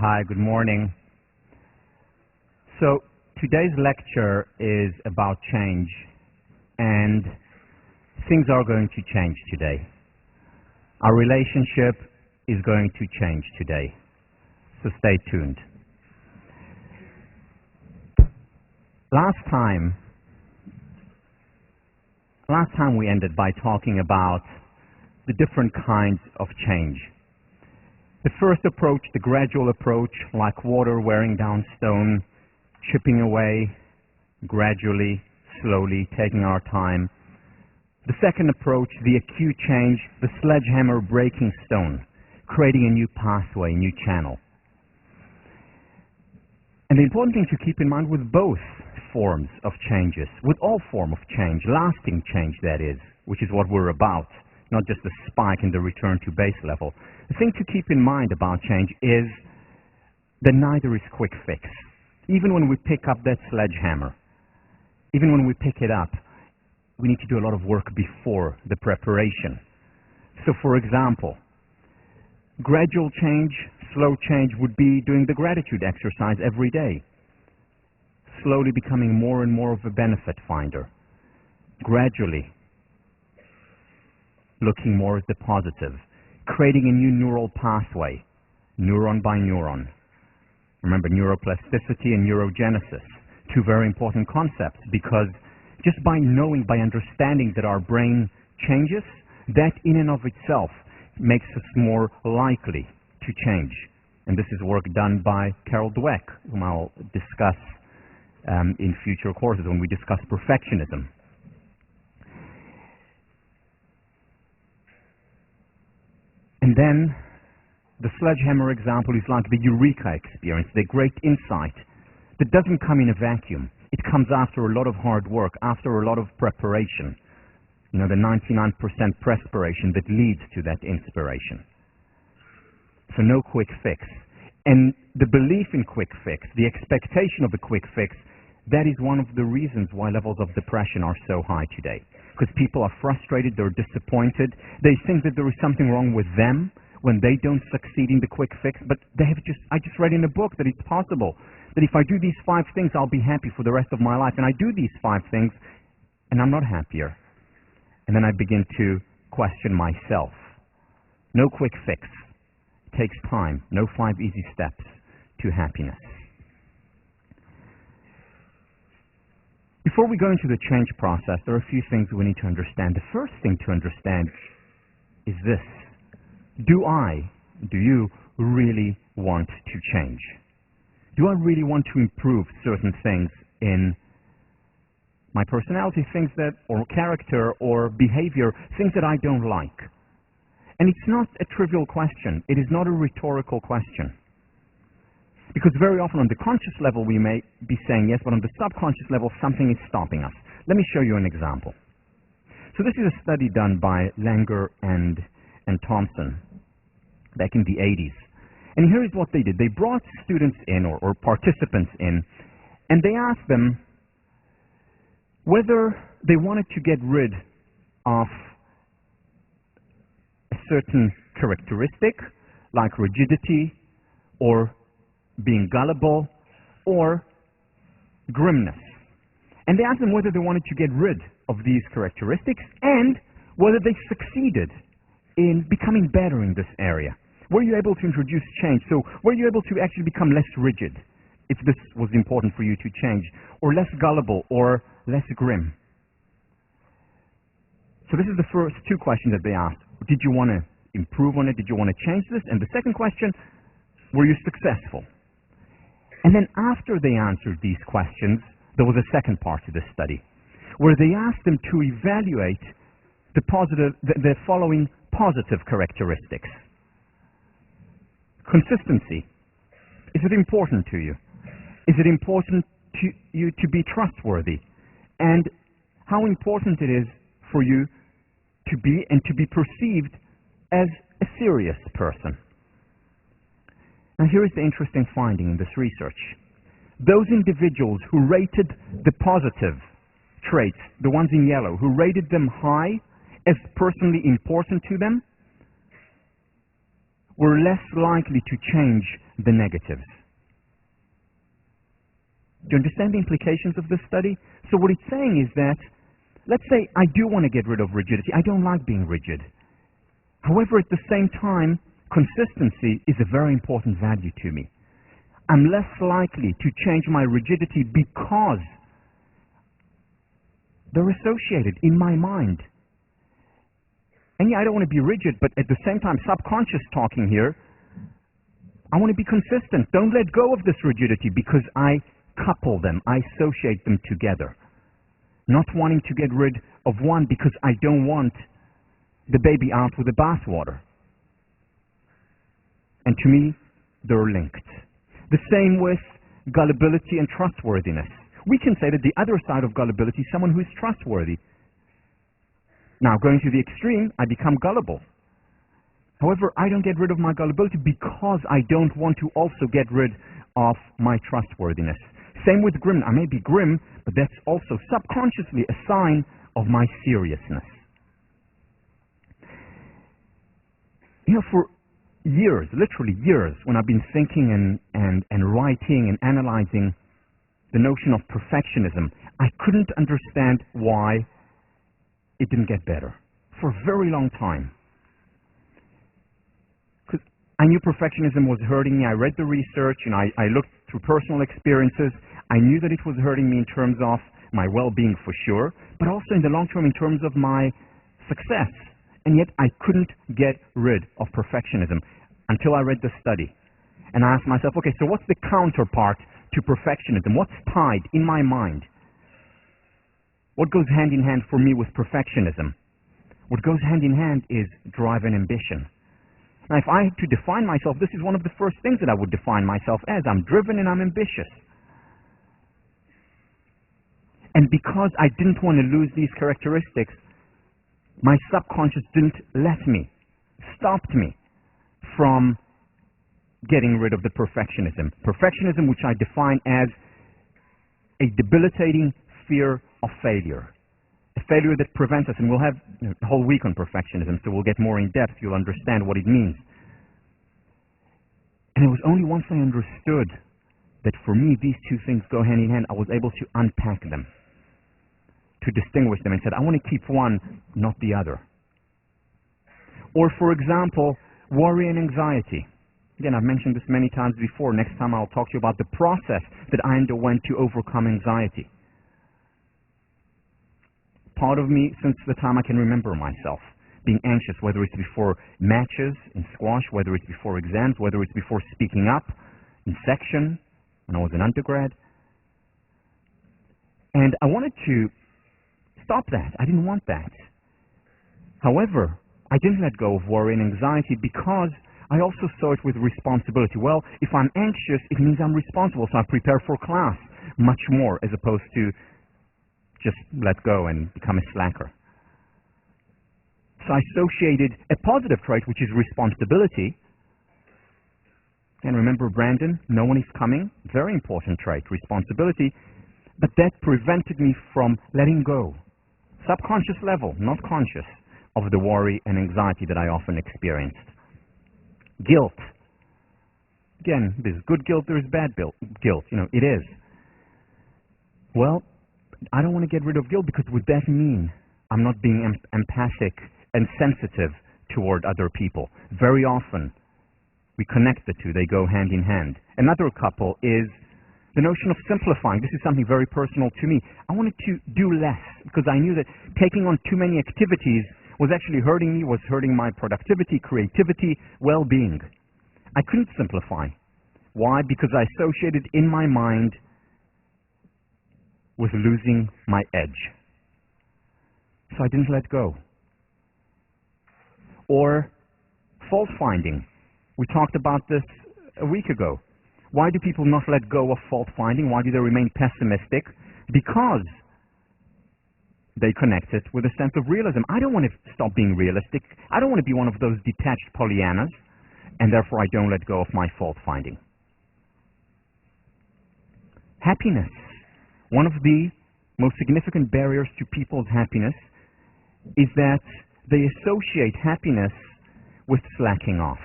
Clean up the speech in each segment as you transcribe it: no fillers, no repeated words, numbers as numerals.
Hi, good morning. So today's lecture is about change, and things are going to change today. Our relationship is going to change today, so stay tuned. Last time we ended by talking about the different kinds of change. The first approach, the gradual approach, like water wearing down stone, chipping away gradually, slowly, taking our time. The second approach, the acute change, the sledgehammer breaking stone, creating a new pathway, a new channel. And the important thing to keep in mind with both forms of changes, with all forms of change, lasting change that is, which is what we're about, not just a spike in the return to base level. The thing to keep in mind about change is that neither is quick fix. Even when we pick up that sledgehammer, even when we pick it up, we need to do a lot of work before the preparation. So for example, gradual change, slow change would be doing the gratitude exercise every day, slowly becoming more and more of a benefit finder, gradually looking more at the positive, creating a new neural pathway, neuron by neuron. Remember, neuroplasticity and neurogenesis, two very important concepts, because just by knowing, by understanding that our brain changes, that in and of itself makes us more likely to change. And this is work done by Carol Dweck, whom I'll discuss in future courses when we discuss perfectionism. And then the sledgehammer example is like the eureka experience, the great insight that doesn't come in a vacuum. It comes after a lot of hard work, after a lot of preparation. You know, the 99% perspiration that leads to that inspiration. So no quick fix. And the belief in quick fix, the expectation of a quick fix, that is one of the reasons why levels of depression are so high today. Because people are frustrated, they're disappointed, they think that there is something wrong with them when they don't succeed in the quick fix, but I just read in a book that it's possible, that if I do these 5 things, I'll be happy for the rest of my life, and I do these 5 things, and I'm not happier. And then I begin to question myself. No quick fix. It takes time. No 5 easy steps to happiness. Before we go into the change process, there are a few things we need to understand. The first thing to understand is this. Do you really want to change? Do I really want to improve certain things in my personality, things that, or character, or behavior, things that I don't like? And it's not a trivial question. It is not a rhetorical question. Because very often on the conscious level we may be saying yes, but on the subconscious level something is stopping us. Let me show you an example. So this is a study done by Langer and Thompson back in the 80s. And here is what they did. They brought students in, or participants in, and they asked them whether they wanted to get rid of a certain characteristic, like rigidity, or being gullible, or grimness. And they asked them whether they wanted to get rid of these characteristics and whether they succeeded in becoming better in this area. Were you able to introduce change? So were you able to actually become less rigid, if this was important for you to change, or less gullible, or less grim? So this is the first 2 questions that they asked. Did you want to improve on it? Did you want to change this? And the second question, were you successful? And then after they answered these questions, there was a second part to this study, where they asked them to evaluate the following positive characteristics. Consistency. Is it important to you? Is it important to you to be trustworthy? And how important it is for you to be and to be perceived as a serious person. Now here is the interesting finding in this research. Those individuals who rated the positive traits, the ones in yellow, who rated them high as personally important to them, we're less likely to change the negatives. Do you understand the implications of this study? So what it's saying is that, let's say I do want to get rid of rigidity. I don't like being rigid. However, at the same time, consistency is a very important value to me. I'm less likely to change my rigidity because they're associated in my mind. And yeah, I don't want to be rigid, but at the same time, subconscious talking here, I want to be consistent. Don't let go of this rigidity because I couple them, I associate them together. Not wanting to get rid of one because I don't want the baby out with the bathwater. And to me, they're linked. The same with gullibility and trustworthiness. We can say that the other side of gullibility is someone who is trustworthy. Now, going to the extreme, I become gullible. However, I don't get rid of my gullibility because I don't want to also get rid of my trustworthiness. Same with grim. I may be grim, but that's also subconsciously a sign of my seriousness. You know, for years, literally years, when I've been thinking and writing and analyzing the notion of perfectionism, I couldn't understand why it didn't get better for a very long time. Because I knew perfectionism was hurting me. I read the research and I looked through personal experiences. I knew that it was hurting me in terms of my well-being for sure, but also in the long term in terms of my success. And yet I couldn't get rid of perfectionism until I read the study. And I asked myself, okay, so what's the counterpart to perfectionism? What's tied in my mind? What goes hand in hand for me with perfectionism? What goes hand in hand is drive and ambition. Now, if I had to define myself, this is one of the first things that I would define myself as. I'm driven and I'm ambitious. And because I didn't want to lose these characteristics, my subconscious didn't let me, stopped me from getting rid of the perfectionism. Perfectionism, which I define as a debilitating fear of failure. A failure that prevents us, and we'll have a whole week on perfectionism, so we'll get more in depth, you'll understand what it means. And it was only once I understood that for me these two things go hand in hand, I was able to unpack them, to distinguish them, and said, I want to keep one, not the other. Or, for example, worry and anxiety. Again, I've mentioned this many times before. Next time I'll talk to you about the process that I underwent to overcome anxiety. Part of me, since the time I can remember myself, being anxious, whether it's before matches in squash, whether it's before exams, whether it's before speaking up in section when I was an undergrad. And I wanted to stop that. I didn't want that. However, I didn't let go of worry and anxiety because I also saw it with responsibility. Well, if I'm anxious, it means I'm responsible, so I prepare for class much more as opposed to just let go and become a slacker. So I associated a positive trait, which is responsibility. And remember Brandon, no one is coming. Very important trait, responsibility. But that prevented me from letting go, subconscious level, not conscious, of the worry and anxiety that I often experienced. Guilt. Again, there's good guilt, there's bad guilt. You know, it is. Well, I don't want to get rid of guilt because would that mean I'm not being empathic and sensitive toward other people? Very often, we connect the two. They go hand in hand. Another couple is the notion of simplifying. This is something very personal to me. I wanted to do less because I knew that taking on too many activities was actually hurting me, was hurting my productivity, creativity, well-being. I couldn't simplify. Why? Because I associated in my mind with losing my edge. So I didn't let go. Or fault-finding. We talked about this a week ago. Why do people not let go of fault-finding? Why do they remain pessimistic? Because they connect it with a sense of realism. I don't want to stop being realistic. I don't want to be one of those detached Pollyannas, and therefore I don't let go of my fault-finding. Happiness. One of the most significant barriers to people's happiness is that they associate happiness with slacking off.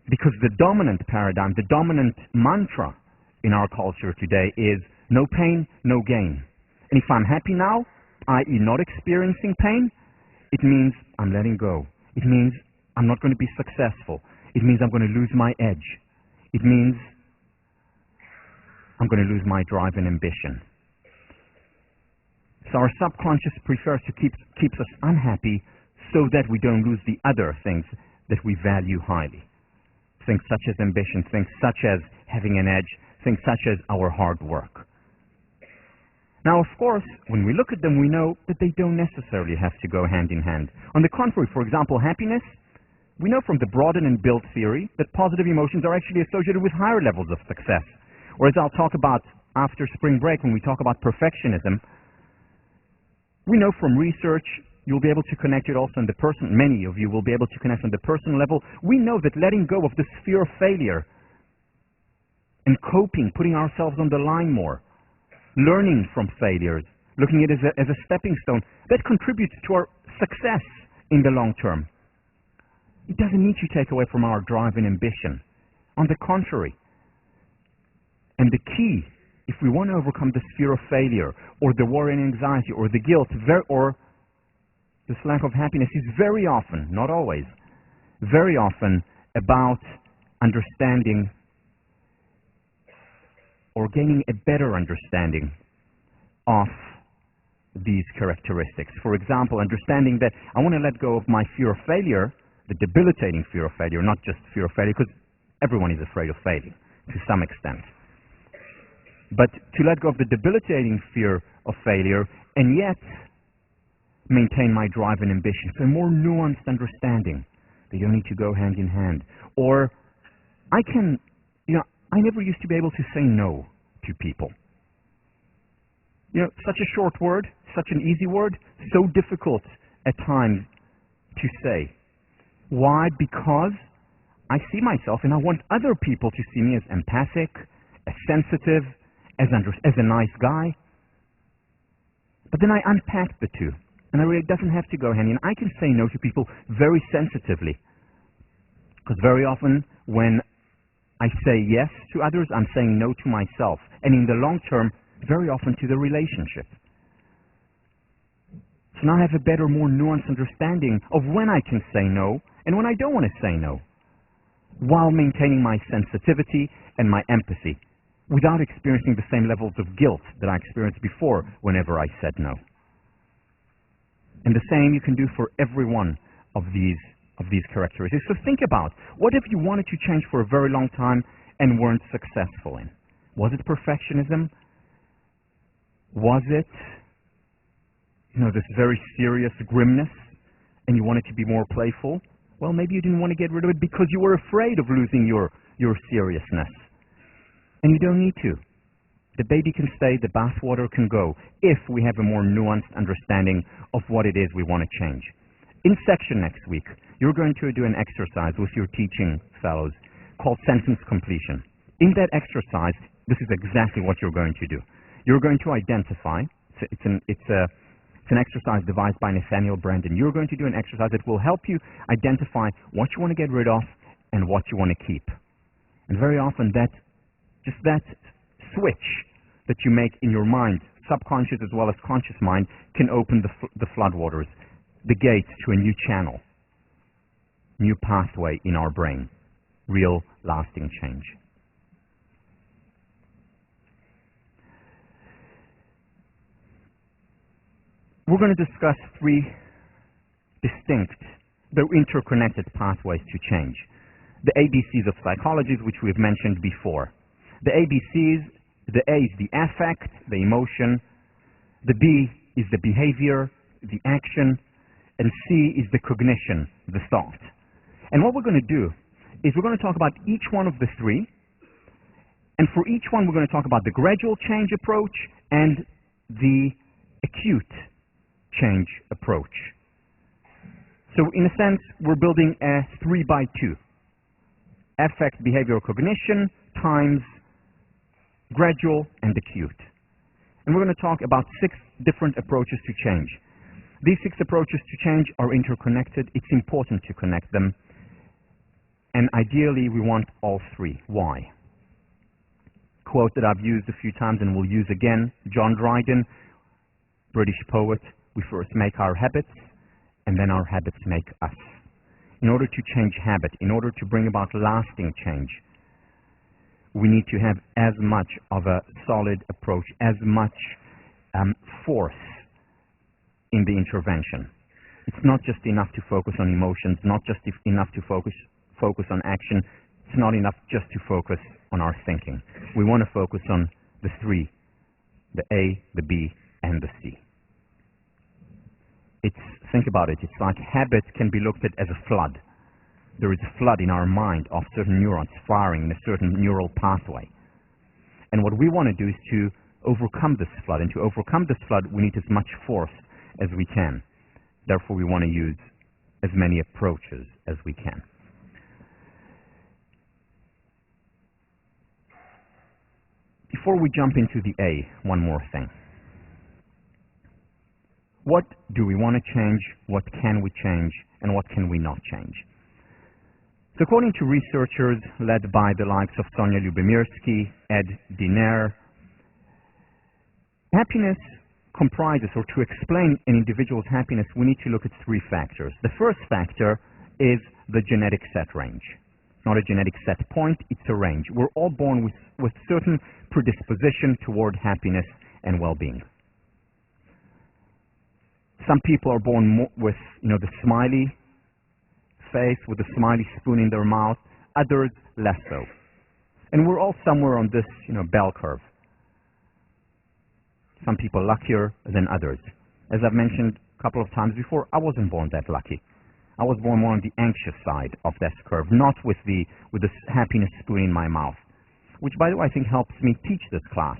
Because the dominant paradigm, the dominant mantra in our culture today is no pain, no gain. And if I'm happy now, i.e. not experiencing pain, it means I'm letting go. It means I'm not going to be successful. It means I'm going to lose my edge. It means I'm going to lose my drive and ambition. So our subconscious prefers to keeps us unhappy so that we don't lose the other things that we value highly. Things such as ambition, things such as having an edge, things such as our hard work. Now, of course, when we look at them, we know that they don't necessarily have to go hand in hand. On the contrary, for example, happiness, we know from the broaden and build theory that positive emotions are actually associated with higher levels of success. Or as I'll talk about after spring break when we talk about perfectionism, we know from research, you'll be able to connect it also on the person, many of you will be able to connect on the personal level. We know that letting go of this fear of failure and coping, putting ourselves on the line more, learning from failures, looking at it as a stepping stone, that contributes to our success in the long term. It doesn't need to take away from our drive and ambition. On the contrary. And the key, if we want to overcome this fear of failure, or the worry and anxiety, or the guilt, or this lack of happiness, is very often, not always, very often about understanding or gaining a better understanding of these characteristics. For example, understanding that I want to let go of my fear of failure, the debilitating fear of failure, not just fear of failure, because everyone is afraid of failing to some extent. But to let go of the debilitating fear of failure and yet maintain my drive and ambition. So a more nuanced understanding. They don't need to go hand in hand. Or I never used to be able to say no to people. Such a short word, such an easy word, so difficult at times to say. Why? Because I see myself and I want other people to see me as empathic, as sensitive, as a nice guy. But then I unpack the two. And I really, it doesn't have to go hand in. I can say no to people very sensitively. Because very often when I say yes to others, I'm saying no to myself. And in the long term, very often to the relationship. So now I have a better, more nuanced understanding of when I can say no and when I don't want to say no, while maintaining my sensitivity and my empathy, without experiencing the same levels of guilt that I experienced before whenever I said no. And the same you can do for every one of these characteristics. So think about, what if you wanted to change for a very long time and weren't successful in? Was it perfectionism? Was it, this very serious grimness, and you wanted to be more playful? Well, maybe you didn't want to get rid of it because you were afraid of losing your seriousness. And you don't need to. The baby can stay, the bathwater can go, if we have a more nuanced understanding of what it is we want to change. In section next week, you're going to do an exercise with your teaching fellows called sentence completion. In that exercise, this is exactly what you're going to do. You're going to identify, it's an exercise devised by Nathaniel Brandon. You're going to do an exercise that will help you identify what you want to get rid of and what you want to keep. And very often that switch that you make in your mind, subconscious as well as conscious mind, can open the floodwaters, the gates to a new channel, new pathway in our brain, real lasting change. We're going to discuss three distinct, though interconnected pathways to change. The ABCs of psychology, which we've mentioned before. The ABCs, the A is the affect, the emotion, the B is the behavior, the action, and C is the cognition, the thought. And what we're going to do is we're going to talk about each one of the three, and for each one we're going to talk about the gradual change approach and the acute change approach. So in a sense, we're building a 3x2. Affect, behavior, cognition times gradual and acute. And we're going to talk about 6 different approaches to change. These 6 approaches to change are interconnected. It's important to connect them. And And ideally, we want all three. Why? Quote that I've used a few times and will use again. John Dryden, British poet, we first make our habits, and then our habits make us. In order to change habit, in order to bring about lasting change, we need to have as much of a solid approach, as much force in the intervention. It's not just enough to focus on emotions, not just enough to focus on action. It's not enough just to focus on our thinking. We want to focus on the three, the A, the B, and the C. Think about it. It's like habit can be looked at as a flood. There is a flood in our mind of certain neurons firing in a certain neural pathway. And what we want to do is to overcome this flood. And to overcome this flood, we need as much force as we can. Therefore, we want to use as many approaches as we can. Before we jump into the A, one more thing. What do we want to change? What can we change? And what can we not change? So according to researchers led by the likes of Sonia Lyubomirsky, Ed Diner, happiness comprises, or to explain an individual's happiness, we need to look at three factors. The first factor is the genetic set range. Not a genetic set point, it's a range. We're all born with certain predisposition toward happiness and well-being. Some people are born with, the smiley face, with the smiley spoon in their mouth. Others, less so. And we're all somewhere on this, bell curve. Some people luckier than others. As I've mentioned a couple of times before, I wasn't born that lucky. I was born more on the anxious side of that curve, not with the happiness spoon in my mouth. Which, by the way, I think helps me teach this class.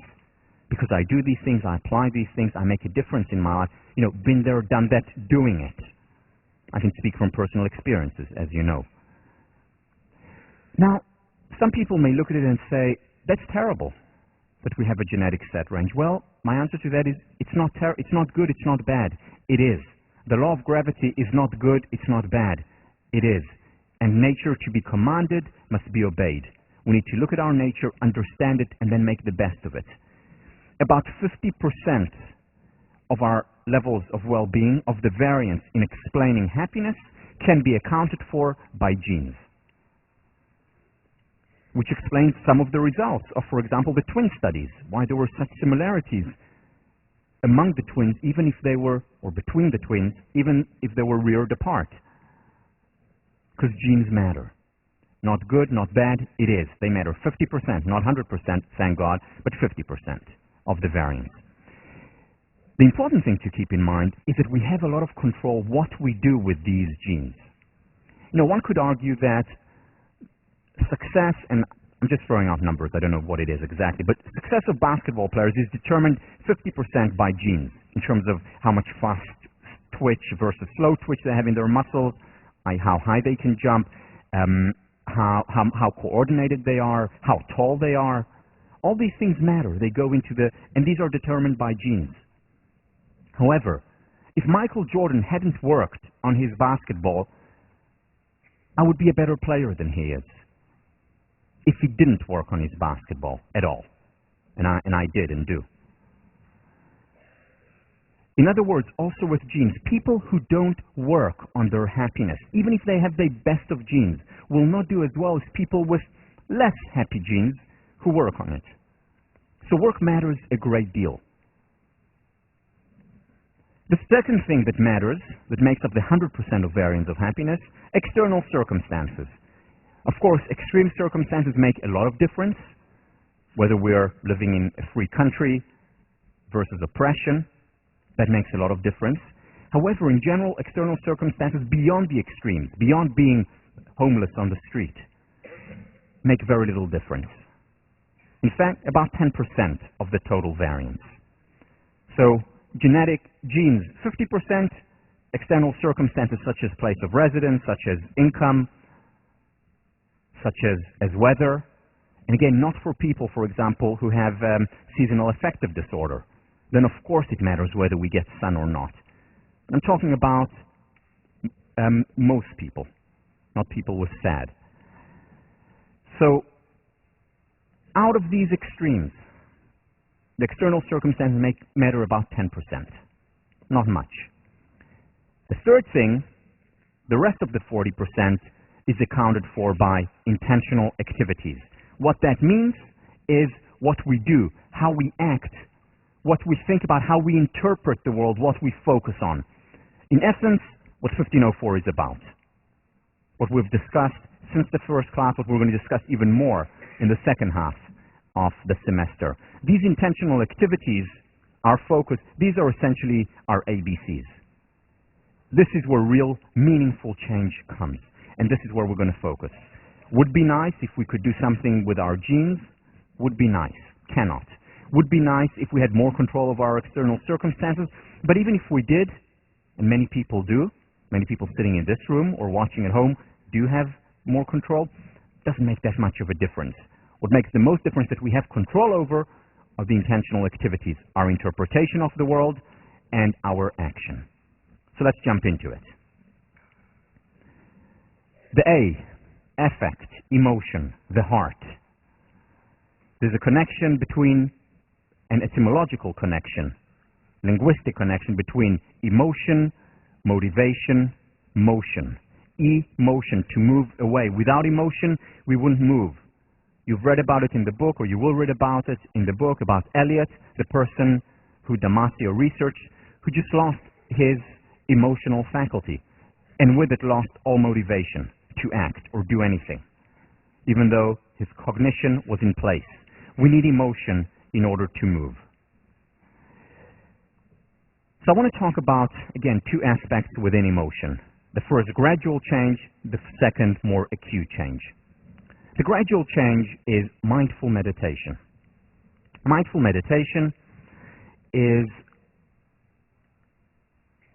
Because I do these things, I apply these things, I make a difference in my life. Been there, done that, doing it. I can speak from personal experiences, as you know. Now, some people may look at it and say, that's terrible that we have a genetic set range. Well, my answer to that is, it's not good, it's not bad. It is. The law of gravity is not good, it's not bad. It is. And nature, to be commanded, must be obeyed. We need to look at our nature, understand it, and then make the best of it. About 50% of our levels of well-being, of the variance in explaining happiness, can be accounted for by genes. Which explains some of the results of, for example, the twin studies, why there were such similarities among the twins, even if they were, or between the twins, even if they were reared apart. Because genes matter. Not good, not bad, it is. They matter 50%, not 100%, thank God, but 50% of the variance. The important thing to keep in mind is that we have a lot of control what we do with these genes. One could argue that success, and I'm just throwing out numbers, I don't know what it is exactly, but success of basketball players is determined 50% by genes in terms of how much fast twitch versus slow twitch they have in their muscles, how high they can jump, how coordinated they are, how tall they are. All these things matter. They go into and these are determined by genes. However, if Michael Jordan hadn't worked on his basketball, I would be a better player than he is. If he didn't work on his basketball at all. And I did and do. In other words, also with genes, people who don't work on their happiness, even if they have the best of genes, will not do as well as people with less happy genes who work on it. So work matters a great deal. The second thing that matters, that makes up the 100% of variance of happiness, external circumstances. Of course, extreme circumstances make a lot of difference, whether we're living in a free country versus oppression. That makes a lot of difference. However, in general, external circumstances beyond the extremes, beyond being homeless on the street, make very little difference. In fact, about 10% of the total variance. So, genetic genes, 50%, external circumstances such as place of residence, such as income, such as weather. And again, not for people, for example, who have seasonal affective disorder. Then of course it matters whether we get sun or not. I'm talking about most people, not people with SAD. So, out of these extremes, the external circumstances matter about 10%. Not much. The third thing, the rest of the 40%, is accounted for by intentional activities. What that means is what we do, how we act, what we think about, how we interpret the world, what we focus on. In essence, what 1504 is about. What we've discussed since the first class, what we're going to discuss even more in the second half of the semester. These intentional activities, our focus, these are essentially our ABCs. This is where real, meaningful change comes. And this is where we're going to focus. Would be nice if we could do something with our genes. Would be nice. Cannot. Would be nice if we had more control of our external circumstances. But even if we did, and many people do, many people sitting in this room or watching at home do have more control, doesn't make that much of a difference. What makes the most difference that we have control over are the intentional activities, our interpretation of the world, and our action. So let's jump into it. The A, affect, emotion, the heart. There's a connection between, an etymological connection, linguistic connection between emotion, motivation, motion. Emotion, to move away. Without emotion, we wouldn't move. You've read about it in the book, or you will read about it in the book, about Eliot, the person who Damasio researched, who just lost his emotional faculty, and with it lost all motivation to act or do anything, even though his cognition was in place. We need emotion in order to move. So I want to talk about, again, two aspects within emotion. The first, gradual change. The second, more acute change. The gradual change is mindful meditation. Mindful meditation is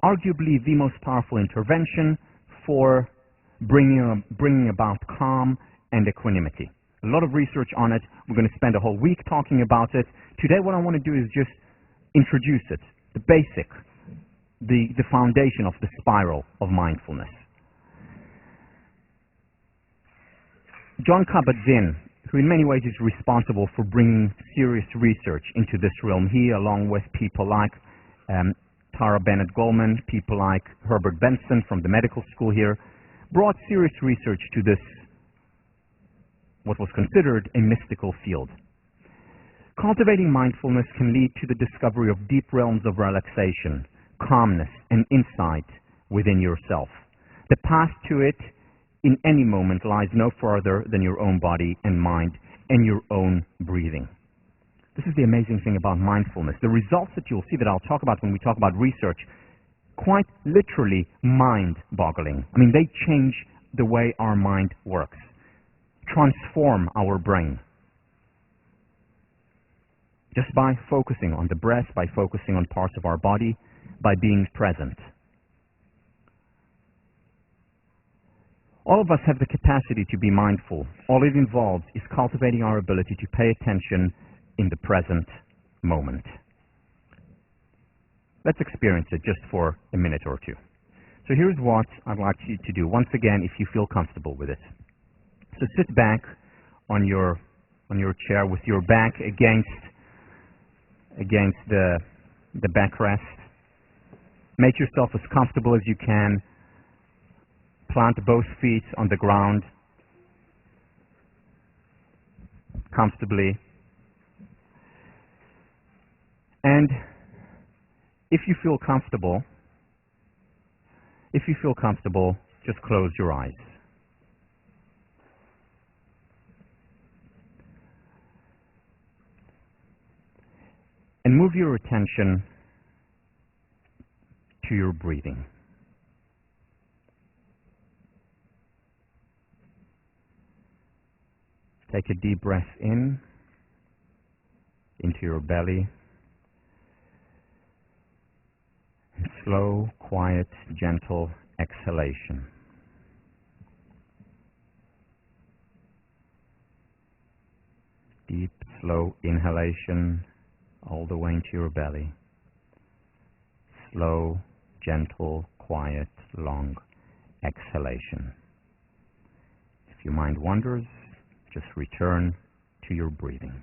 arguably the most powerful intervention for bringing about calm and equanimity. A lot of research on it. We're going to spend a whole week talking about it. Today what I want to do is just introduce it, the basic, the foundation of the spiral of mindfulness. John Kabat-Zinn, who in many ways is responsible for bringing serious research into this realm, he, along with people like Tara Bennett-Goldman, people like Herbert Benson from the medical school here, brought serious research to this, what was considered a mystical field. Cultivating mindfulness can lead to the discovery of deep realms of relaxation, calmness, and insight within yourself. The path to it in any moment lies no further than your own body and mind and your own breathing. This is the amazing thing about mindfulness. The results that you'll see that I'll talk about when we talk about research, quite literally mind-boggling. I mean, they change the way our mind works, transform our brain. Just by focusing on the breath, by focusing on parts of our body, by being present. All of us have the capacity to be mindful. All it involves is cultivating our ability to pay attention in the present moment. Let's experience it just for a minute or two. So here's what I'd like you to do. Once again, if you feel comfortable with it. So sit back on your chair with your back against the backrest. Make yourself as comfortable as you can. Plant both feet on the ground comfortably. And if you feel comfortable, just close your eyes. And move your attention to your breathing. Take a deep breath in, into your belly. Slow, quiet, gentle exhalation. Deep, slow inhalation all the way into your belly. Slow, gentle, quiet, long exhalation. If your mind wanders, Just return to your breathing.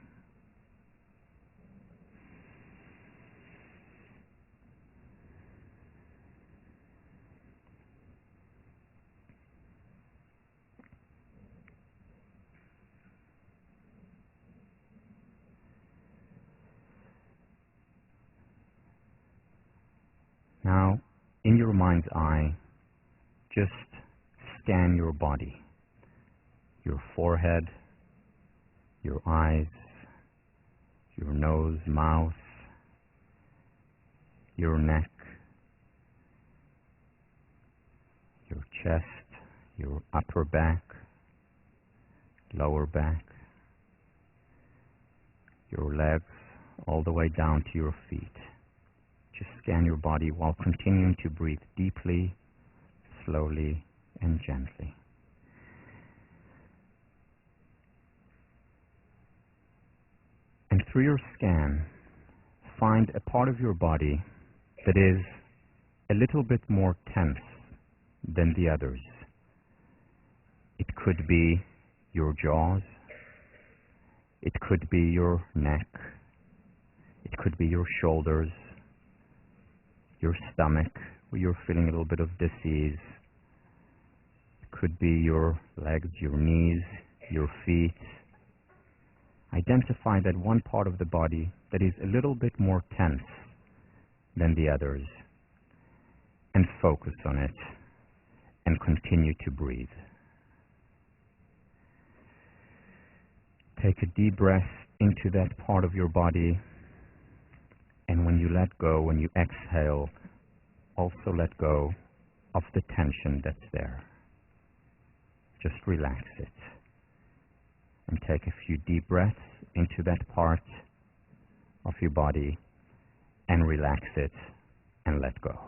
Now, in your mind's eye, just scan your body, your forehead, your eyes, your nose, mouth, your neck, your chest, your upper back, lower back, your legs, all the way down to your feet. Just scan your body while continuing to breathe deeply, slowly, and gently. And through your scan, find a part of your body that is a little bit more tense than the others. It could be your jaws. It could be your neck. It could be your shoulders, your stomach, where you're feeling a little bit of disease. It could be your legs, your knees, your feet. Identify that one part of the body that is a little bit more tense than the others and focus on it and continue to breathe. Take a deep breath into that part of your body, and when you let go, when you exhale, also let go of the tension that's there. Just relax it. And take a few deep breaths into that part of your body and relax it and let go.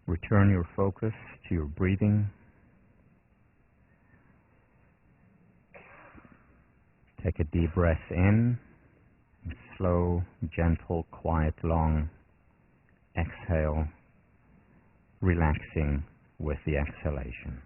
Return your focus to your breathing. Take a deep breath in, and slow, gentle, quiet, long exhale, relaxing with the exhalation.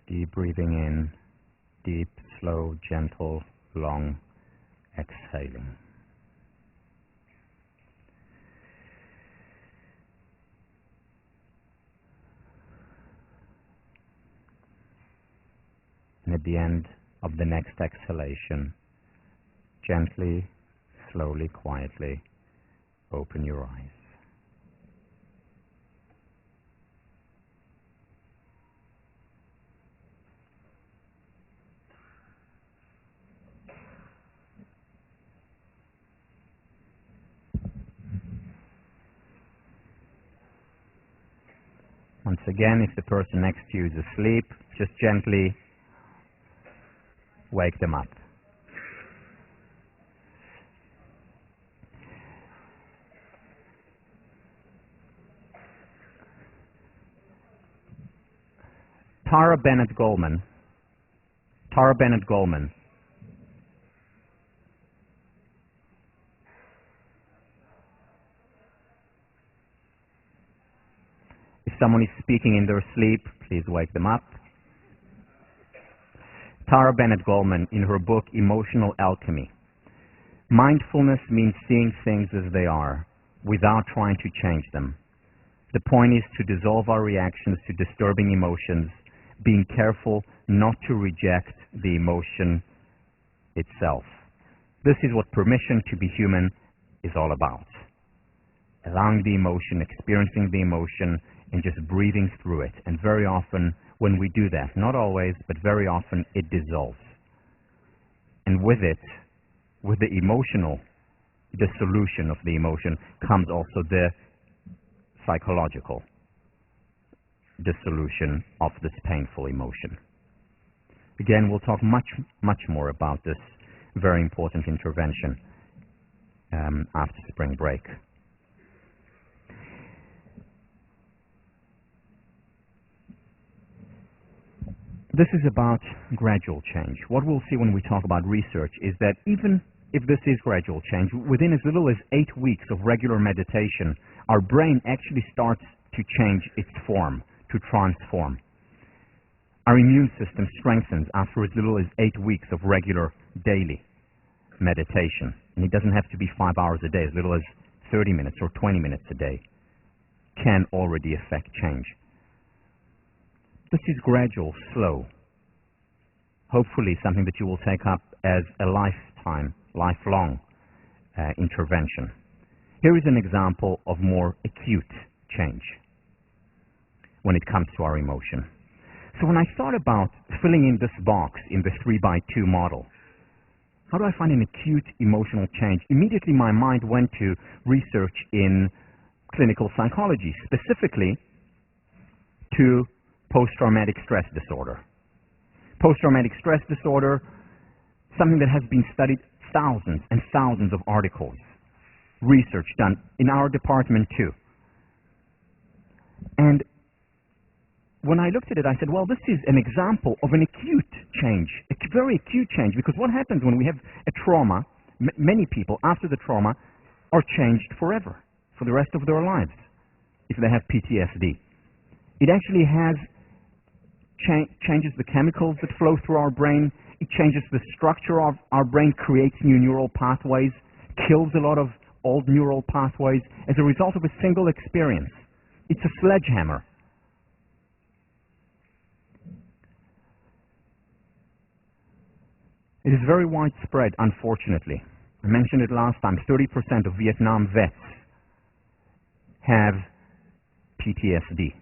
Deep breathing in, deep, slow, gentle, long exhaling. And at the end of the next exhalation, gently, slowly, quietly open your eyes. Once again, if the person next to you is asleep, just gently wake them up. Tara Bennett Goldman. If someone is speaking in their sleep, please wake them up. Tara Bennett Goldman, in her book Emotional Alchemy. Mindfulness means seeing things as they are without trying to change them. The point is to dissolve our reactions to disturbing emotions, being careful not to reject the emotion itself. This is what permission to be human is all about. Allowing the emotion, experiencing the emotion, and just breathing through it. And very often when we do that, not always, but very often, it dissolves. And with it, with the emotional dissolution of the emotion, comes also the psychological dissolution of this painful emotion. Again, we'll talk much more about this very important intervention after spring break. This is about gradual change. What we'll see when we talk about research is that even if this is gradual change, within as little as 8 weeks of regular meditation, our brain actually starts to change its form, to transform. Our immune system strengthens after as little as 8 weeks of regular daily meditation. And it doesn't have to be 5 hours a day, as little as 30 minutes or 20 minutes a day can already affect change. This is gradual, slow. Hopefully something that you will take up as a lifelong intervention. Here is an example of more acute change when it comes to our emotion. So when I thought about filling in this box in the 3x2 model, how do I find an acute emotional change? Immediately my mind went to research in clinical psychology, specifically to post-traumatic stress disorder. Post-traumatic stress disorder, something that has been studied, thousands and thousands of articles, research done in our department too. And when I looked at it, I said, well, this is an example of an acute change, a very acute change, because what happens when we have a trauma, many people after the trauma are changed forever, for the rest of their lives, if they have PTSD. It actually changes the chemicals that flow through our brain. It changes the structure of our brain, creates new neural pathways, kills a lot of old neural pathways as a result of a single experience. It's a sledgehammer. It is very widespread, unfortunately. I mentioned it last time. 30% of Vietnam vets have PTSD.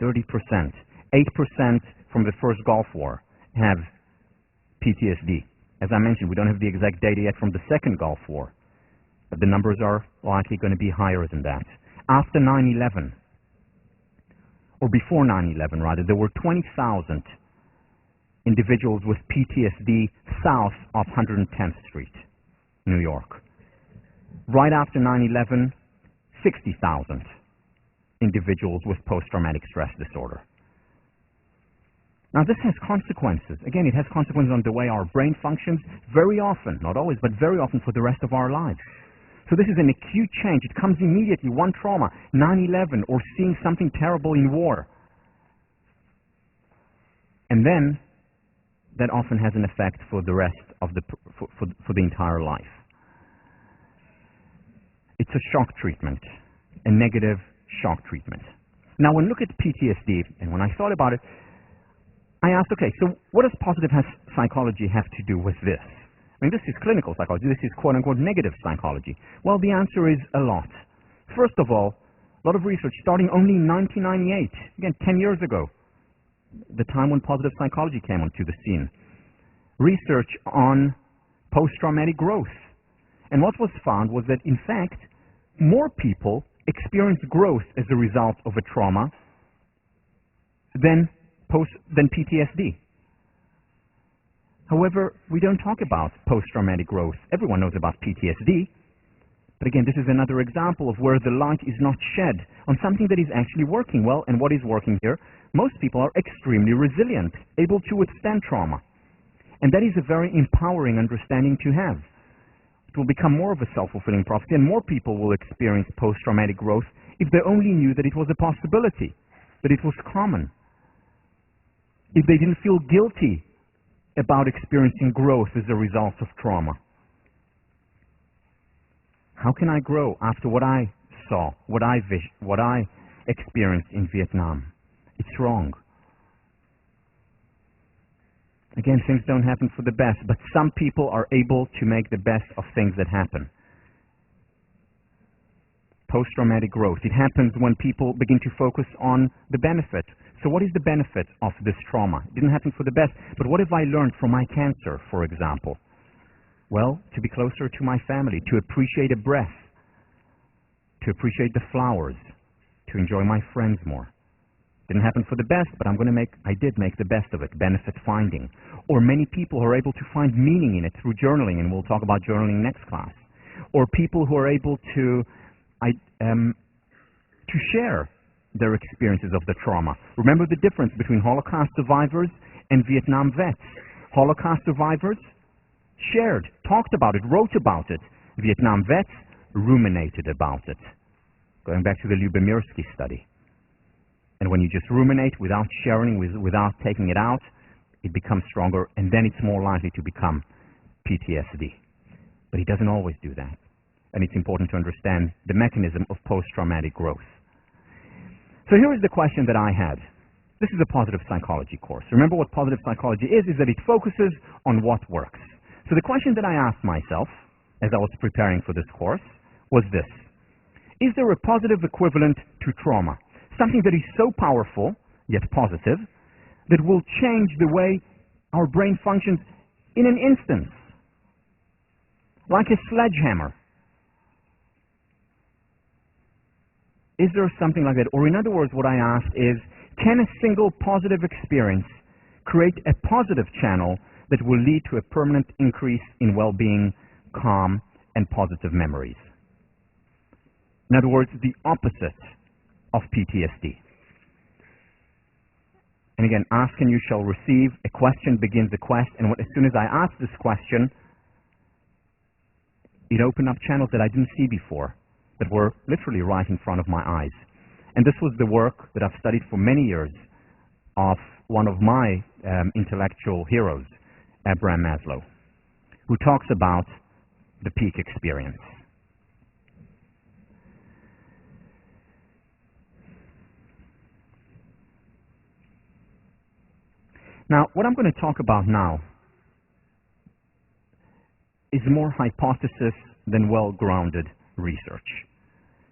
30%. 8% from the first Gulf War have PTSD. As I mentioned, we don't have the exact data yet from the second Gulf War, but the numbers are likely going to be higher than that. After 9/11, or before 9/11 rather, there were 20,000 individuals with PTSD south of 110th Street, New York. Right after 9/11, 60,000 individuals with post-traumatic stress disorder. Now this has consequences. Again, it has consequences on the way our brain functions very often, not always, but very often for the rest of our lives. So this is an acute change. It comes immediately, one trauma, 9/11, or seeing something terrible in war. And then that often has an effect for the rest of for the entire life. It's a shock treatment, a negative shock treatment. Now when I look at PTSD, and when I thought about it, I asked, okay, so what does positive psychology have to do with this? I mean, this is clinical psychology. This is quote-unquote negative psychology. Well, the answer is a lot. First of all, a lot of research starting only in 1998, again, 10 years ago, the time when positive psychology came onto the scene. Research on post-traumatic growth. And what was found was that, in fact, more people experience growth as a result of a trauma than PTSD. However, we don't talk about post-traumatic growth. Everyone knows about PTSD. But again, this is another example of where the light is not shed on something that is actually working well. And what is working here? Most people are extremely resilient, able to withstand trauma. And that is a very empowering understanding to have. It will become more of a self-fulfilling prophecy, and more people will experience post-traumatic growth if they only knew that it was a possibility, that it was common. If they didn't feel guilty about experiencing growth as a result of trauma. How can I grow after what I saw, what I experienced in Vietnam. It's wrong. Again, things don't happen for the best, but some people are able to make the best of things that happen. Post-traumatic growth. It happens when people begin to focus on the benefit. So what is the benefit of this trauma? It didn't happen for the best, but what have I learned from my cancer, for example? Well, to be closer to my family, to appreciate a breath, to appreciate the flowers, to enjoy my friends more. Didn't happen for the best, but I did make the best of it, benefit finding. Or many people are able to find meaning in it through journaling, and we'll talk about journaling next class. Or people who are able to share their experiences of the trauma. Remember the difference between Holocaust survivors and Vietnam vets. Holocaust survivors shared, talked about it, wrote about it. Vietnam vets ruminated about it. Going back to the Lyubomirsky study. And when you just ruminate without sharing, without taking it out, it becomes stronger, and then it's more likely to become PTSD. But it doesn't always do that. And it's important to understand the mechanism of post-traumatic growth. So here is the question that I had. This is a positive psychology course. Remember what positive psychology is that it focuses on what works. So the question that I asked myself as I was preparing for this course was this. Is there a positive equivalent to trauma? Something that is so powerful, yet positive, that will change the way our brain functions in an instant. Like a sledgehammer. Is there something like that? Or in other words, what I asked is, can a single positive experience create a positive channel that will lead to a permanent increase in well-being, calm, and positive memories? In other words, the opposite of PTSD. And again, ask and you shall receive. A question begins a quest, and as soon as I asked this question, it opened up channels that I didn't see before, that were literally right in front of my eyes. And this was the work that I've studied for many years of one of my intellectual heroes, Abraham Maslow, who talks about the peak experience. Now, what I'm going to talk about now is more hypothesis than well-grounded research.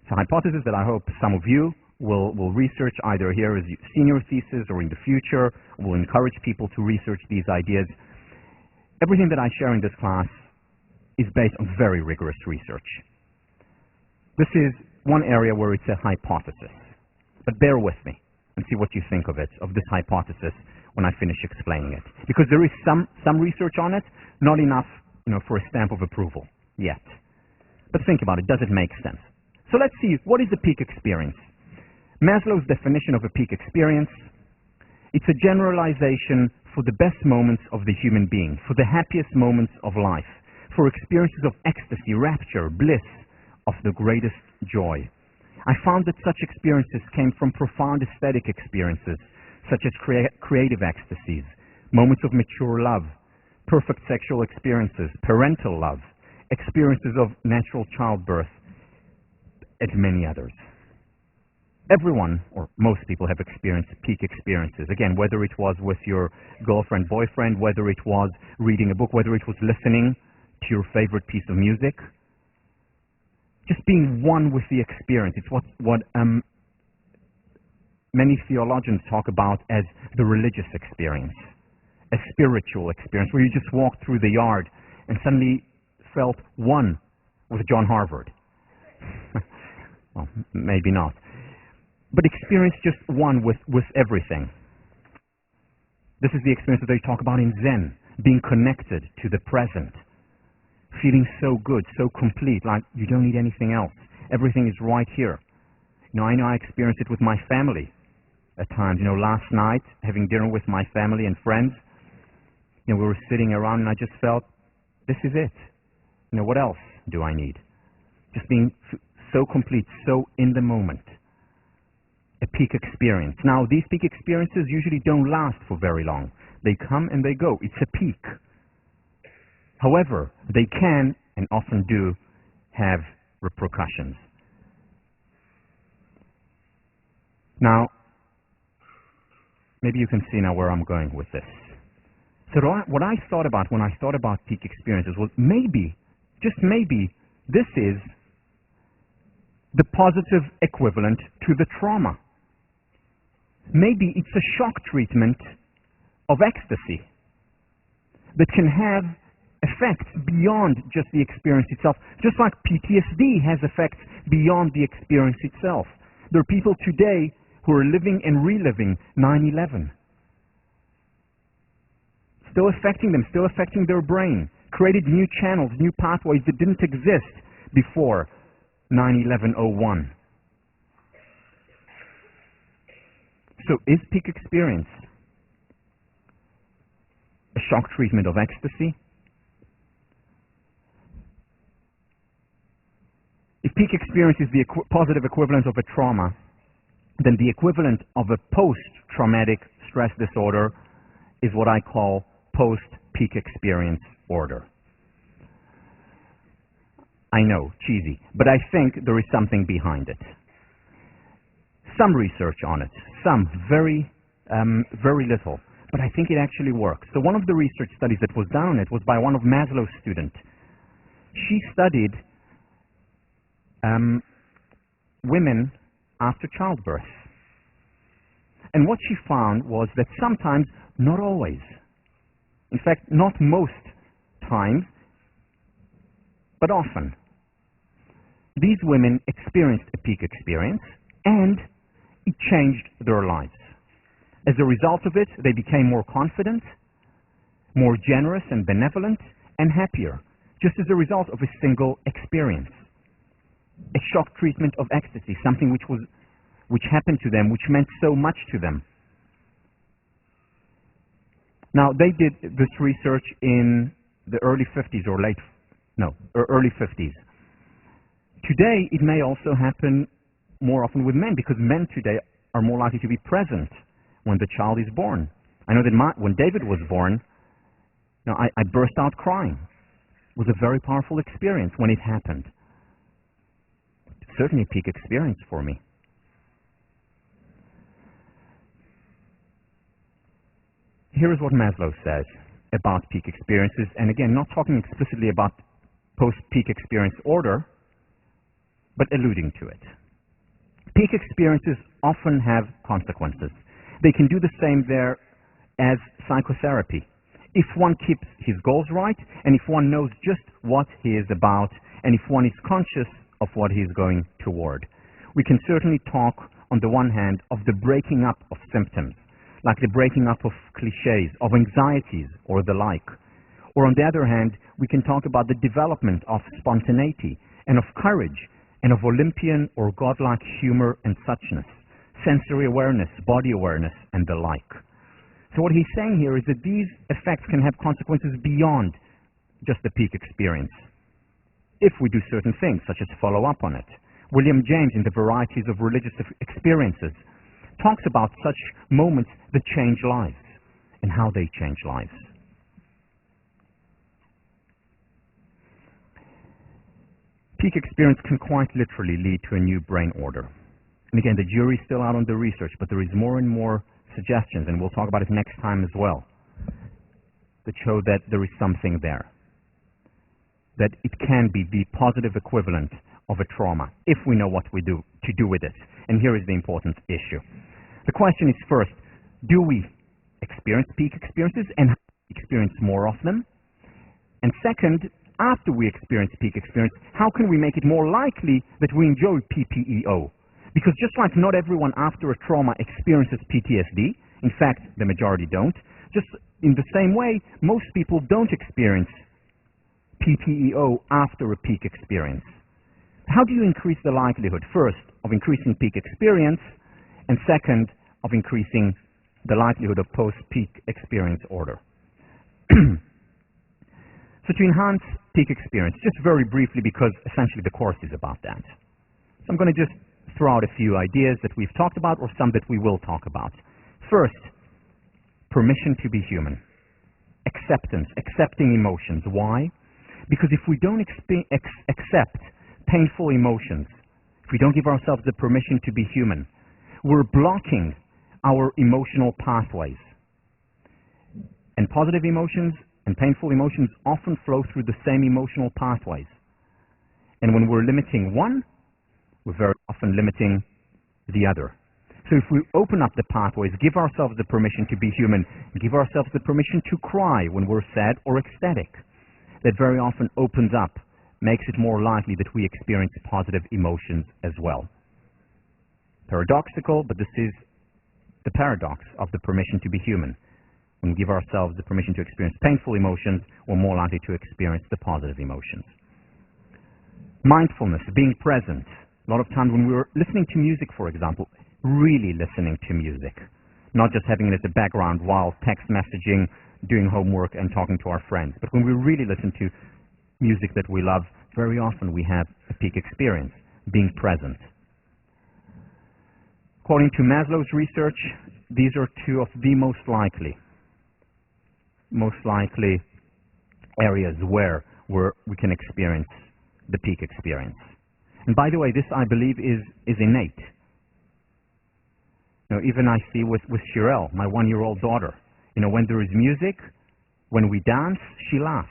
It's a hypothesis that I hope some of you will research either here as senior thesis or in the future. Will encourage people to research these ideas. Everything that I share in this class is based on very rigorous research. This is one area where it's a hypothesis. But bear with me and see what you think of it, of this hypothesis, when I finish explaining it. Because there is some research on it, not enough, for a stamp of approval yet. But think about it. Does it make sense? So let's see, what is a peak experience? Maslow's definition of a peak experience, it's a generalization for the best moments of the human being, for the happiest moments of life, for experiences of ecstasy, rapture, bliss, of the greatest joy. I found that such experiences came from profound aesthetic experiences, such as creative ecstasies, moments of mature love, perfect sexual experiences, parental love, experiences of natural childbirth, and many others. Everyone, or most people, have experienced peak experiences. Again, whether it was with your girlfriend, boyfriend, whether it was reading a book, whether it was listening to your favorite piece of music. Just being one with the experience. It's what many theologians talk about as the religious experience, a spiritual experience, where you just walked through the yard and suddenly felt one with John Harvard. Well, maybe not. But experience just one with everything. This is the experience that they talk about in Zen, being connected to the present, feeling so good, so complete, like you don't need anything else. Everything is right here. I know I experienced it with my family at times. Last night, having dinner with my family and friends, we were sitting around and I just felt, this is it. What else do I need? Just being so complete, so in the moment. A peak experience. Now, these peak experiences usually don't last for very long. They come and they go. It's a peak. However, they can, and often do, have repercussions. Now, maybe you can see now where I'm going with this. So what I thought about when I thought about peak experiences was maybe, just maybe, this is the positive equivalent to the trauma. Maybe it's a shock treatment of ecstasy that can have effects beyond just the experience itself, just like PTSD has effects beyond the experience itself. There are people today who are living and reliving 9/11. Still affecting them, still affecting their brain, created new channels, new pathways that didn't exist before 9/11/01. So is peak experience a shock treatment of ecstasy? If peak experience is the positive equivalent of a trauma, then the equivalent of a post-traumatic stress disorder is what I call post-peak experience order. I know, cheesy, but I think there is something behind it. Some research on it, some very little, but I think it actually works. So one of the research studies that was done on it was by one of Maslow's students. She studied women after childbirth. And what she found was that sometimes, not always, in fact, not most times, but often, these women experienced a peak experience and it changed their lives. As a result of it, they became more confident, more generous and benevolent, and happier, just as a result of a single experience. A shock treatment of ecstasy, something which happened to them, which meant so much to them. Now, they did this research in the early 50s or early 50s. Today, it may also happen more often with men, because men today are more likely to be present when the child is born. I know that when David was born, I burst out crying. It was a very powerful experience when it happened. Certainly a peak experience for me. Here is what Maslow says about peak experiences, and again, not talking explicitly about post-peak experience order, but alluding to it. Peak experiences often have consequences. They can do the same there as psychotherapy. If one keeps his goals right, and if one knows just what he is about, and if one is conscious of what he is going toward. We can certainly talk, on the one hand, of the breaking up of symptoms, like the breaking up of cliches, of anxieties, or the like. Or on the other hand, we can talk about the development of spontaneity, and of courage, and of Olympian or godlike humor and suchness, sensory awareness, body awareness, and the like. So what he's saying here is that these effects can have consequences beyond just the peak experience, if we do certain things, such as follow up on it. William James, in the Varieties of Religious Experiences, talks about such moments that change lives and how they change lives. Peak experience can quite literally lead to a new brain order. And again, the jury's still out on the research, but there is more and more suggestions, and we'll talk about it next time as well, that show that there is something there, that it can be the positive equivalent of a trauma if we know what we do to do with it. And here is the important issue. The question is, first, do we experience peak experiences and experience more of them? And second, after we experience peak experience, how can we make it more likely that we enjoy PPEO? Because just like not everyone after a trauma experiences PTSD, in fact, the majority don't, just in the same way, most people don't experience PPEO after a peak experience. How do you increase the likelihood, first, of increasing peak experience, and second, of increasing the likelihood of post-peak experience order? So to enhance peak experience, just very briefly, because essentially the course is about that. So I'm going to just throw out a few ideas that we've talked about, or some that we will talk about. First, permission to be human. Acceptance, accepting emotions. Why? Because if we don't accept painful emotions, if we don't give ourselves the permission to be human, we're blocking our emotional pathways. And positive emotions and painful emotions often flow through the same emotional pathways. And when we're limiting one, we're very often limiting the other. So if we open up the pathways, give ourselves the permission to be human, give ourselves the permission to cry when we're sad or ecstatic, that very often opens up, makes it more likely that we experience positive emotions as well. Paradoxical, but this is the paradox of the permission to be human. When we give ourselves the permission to experience painful emotions, we're more likely to experience the positive emotions. Mindfulness, being present. A lot of times when we're listening to music, for example, really listening to music, not just having it as a background while text messaging, doing homework, and talking to our friends. But when we really listen to music that we love, very often we have a peak experience, being present. According to Maslow's research, these are two of the most likely areas where we can experience the peak experience. And by the way, this I believe is innate. You know, even I see with Shirelle, my 1-year-old daughter, you know, when there is music, when we dance, she laughs.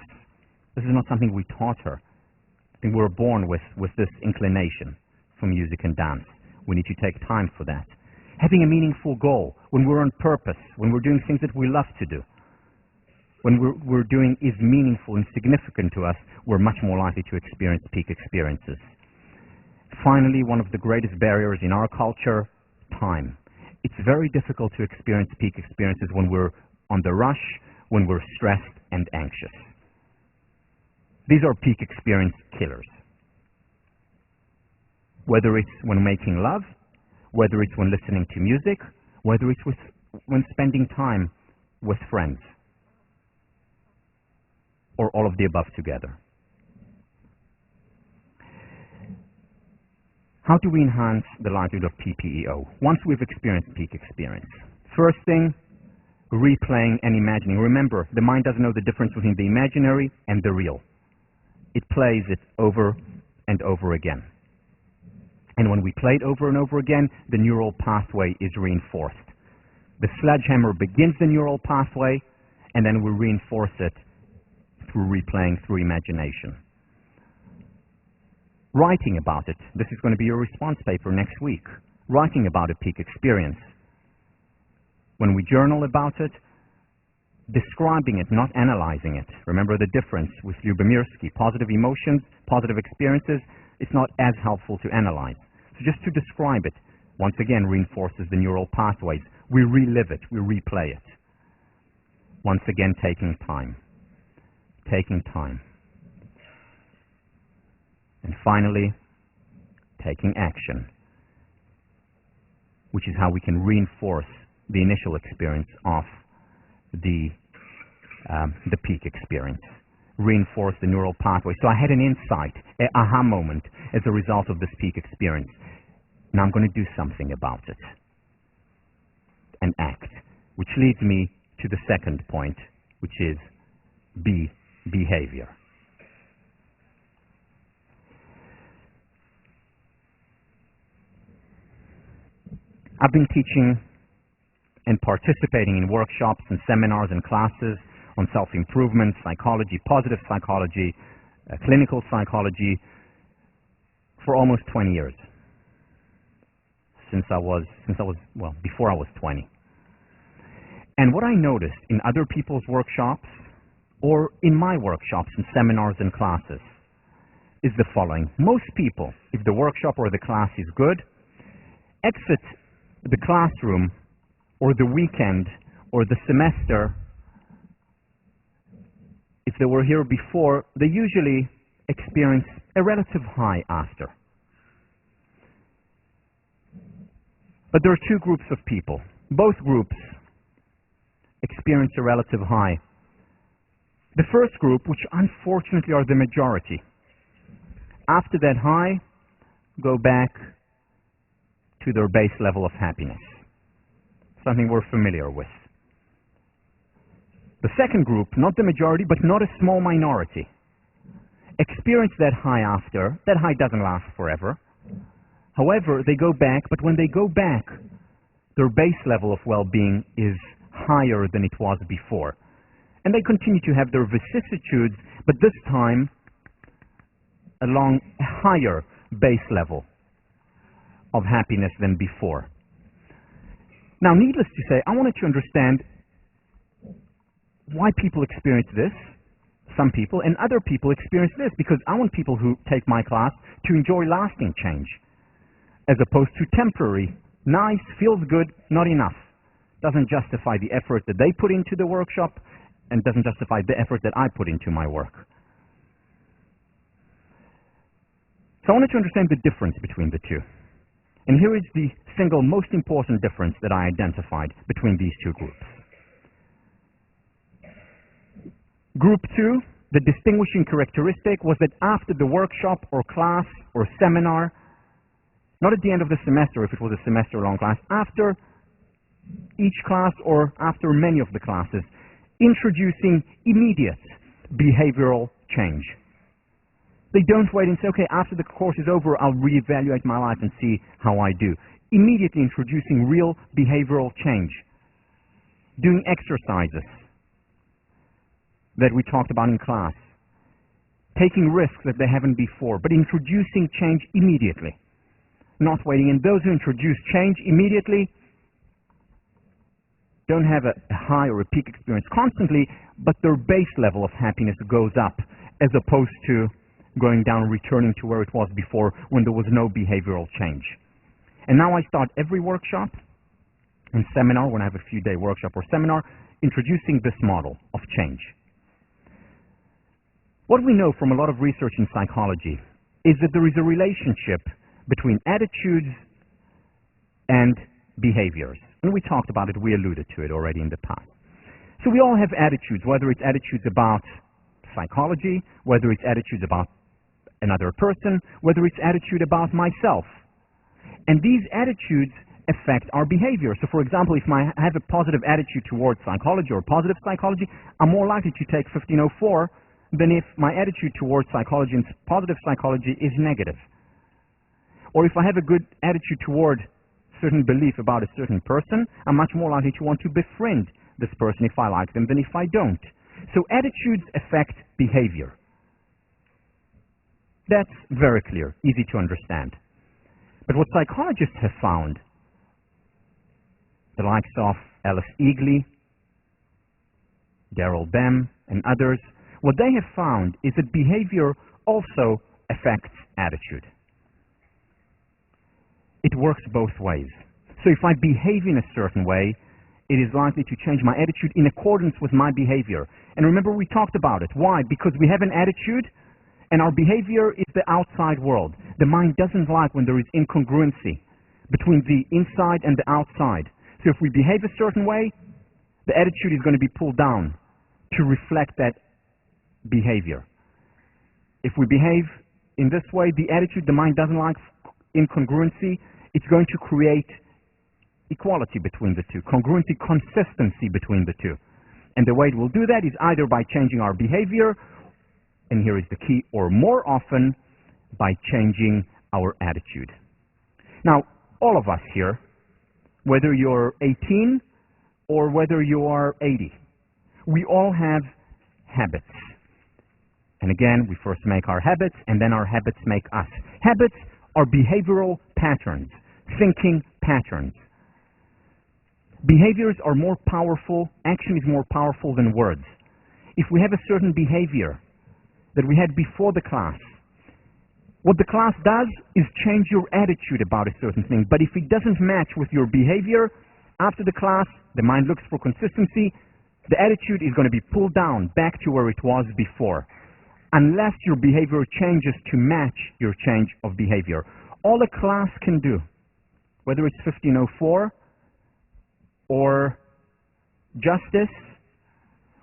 This is not something we taught her. I think we're born with this inclination for music and dance. We need to take time for that. Having a meaningful goal, when we're on purpose, when we're doing things that we love to do, when we're doing is meaningful and significant to us, we're much more likely to experience peak experiences. Finally, one of the greatest barriers in our culture, time. It's very difficult to experience peak experiences when we're on the rush, when we're stressed and anxious. These are peak experience killers. Whether it's when making love, whether it's when listening to music, whether it's when spending time with friends, or all of the above together. How do we enhance the likelihood of PPEO once we've experienced peak experience? First thing, replaying and imagining. Remember, the mind doesn't know the difference between the imaginary and the real. It plays it over and over again. And when we play it over and over again, the neural pathway is reinforced. The sledgehammer begins the neural pathway, and then we reinforce it through replaying, through imagination. Writing about it. This is going to be your response paper next week. Writing about a peak experience. When we journal about it, describing it, not analyzing it. Remember the difference with Lyubomirsky. Positive emotions, positive experiences, it's not as helpful to analyze. So just to describe it, once again, reinforces the neural pathways. We relive it, we replay it. Once again, taking time. Taking time. And finally, taking action, which is how we can reinforce the initial experience of the peak experience. Reinforce the neural pathway. So I had an insight, an aha moment as a result of this peak experience. Now I'm going to do something about it and act, which leads me to the second point, which is behavior. I've been teaching and participating in workshops and seminars and classes on self-improvement, psychology, positive psychology, clinical psychology for almost 20 years. Before I was 20. And what I noticed in other people's workshops or in my workshops and seminars and classes is the following. Most people, if the workshop or the class is good, exit the classroom or the weekend or the semester, if they were here before, they usually experience a relative high after. But there are two groups of people. Both groups experience a relative high. The first group, which unfortunately are the majority, after that high, go back to their base level of happiness. Something we're familiar with. The second group, not the majority, but not a small minority, experience that high after. That high doesn't last forever. However, they go back, but when they go back, their base level of well-being is higher than it was before. And they continue to have their vicissitudes, but this time along a higher base level of happiness than before. Now, needless to say, I wanted to understand why people experience this, some people, and other people experience this, because I want people who take my class to enjoy lasting change, as opposed to temporary, nice, feels good, not enough. Doesn't justify the effort that they put into the workshop, and doesn't justify the effort that I put into my work. So I wanted to understand the difference between the two. And here is the single most important difference that I identified between these two groups. Group 2, the distinguishing characteristic was that after the workshop or class or seminar, not at the end of the semester if it was a semester-long class, after each class or after many of the classes, introducing immediate behavioral change. They don't wait and say, okay, after the course is over, I'll reevaluate my life and see how I do. Immediately introducing real behavioral change. Doing exercises that we talked about in class. Taking risks that they haven't before, but introducing change immediately. Not waiting. And those who introduce change immediately don't have a high or a peak experience constantly, but their base level of happiness goes up, as opposed to going down, returning to where it was before when there was no behavioral change. And now I start every workshop and seminar, when I have a few-day workshop or seminar, introducing this model of change. What we know from a lot of research in psychology is that there is a relationship between attitudes and behaviors. And we talked about it, we alluded to it already in the past. So we all have attitudes, whether it's attitudes about psychology, whether it's attitudes about another person, whether it's attitude about myself. And these attitudes affect our behavior. So for example, if I have a positive attitude towards psychology or positive psychology, I'm more likely to take 1504 than if my attitude towards psychology and positive psychology is negative. Or if I have a good attitude toward certain belief about a certain person, I'm much more likely to want to befriend this person if I like them than if I don't. So attitudes affect behavior. That's very clear, easy to understand. But what psychologists have found, the likes of Alice Eagley, Daryl Bem, and others, what they have found is that behavior also affects attitude. It works both ways. So if I behave in a certain way, it is likely to change my attitude in accordance with my behavior. And remember, we talked about it. Why? Because we have an attitude, and our behavior is the outside world. The mind doesn't like when there is incongruency between the inside and the outside. So if we behave a certain way, the attitude is going to be pulled down to reflect that behavior. If we behave in this way, the attitude, the mind doesn't like incongruency, it's going to create equality between the two, congruency, consistency between the two. And the way it will do that is either by changing our behavior, and here is the key, or more often by changing our attitude. Now, all of us here, whether you're 18 or whether you are 80, we all have habits. And again, we first make our habits, and then our habits make us. Habits are behavioral patterns, thinking patterns. Behaviors are more powerful, action is more powerful than words. If we have a certain behavior that we had before the class, what the class does is change your attitude about a certain thing. But if it doesn't match with your behavior, after the class, the mind looks for consistency, the attitude is going to be pulled down back to where it was before, unless your behavior changes to match your change of behavior. All a class can do, whether it's 1504 or Justice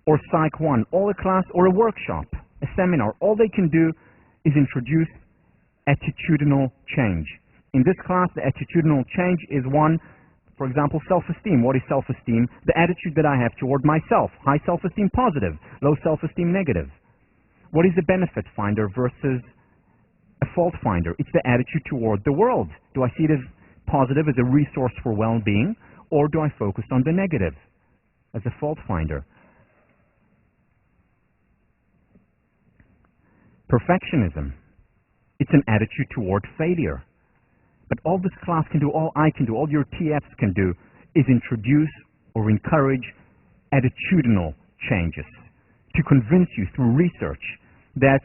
or Psych 1, all a class or a workshop, a seminar, all they can do is introduce attitudinal change. In this class, the attitudinal change is one, for example, self-esteem. What is self-esteem? The attitude that I have toward myself. High self-esteem, positive. Low self-esteem, negative. What is a benefit finder versus a fault finder? It's the attitude toward the world. Do I see it as positive, as a resource for well-being? or do I focus on the negative as a fault finder? Perfectionism. It's an attitude toward failure. But all this class can do, all I can do, all your TFs can do is introduce or encourage attitudinal changes to convince you through research that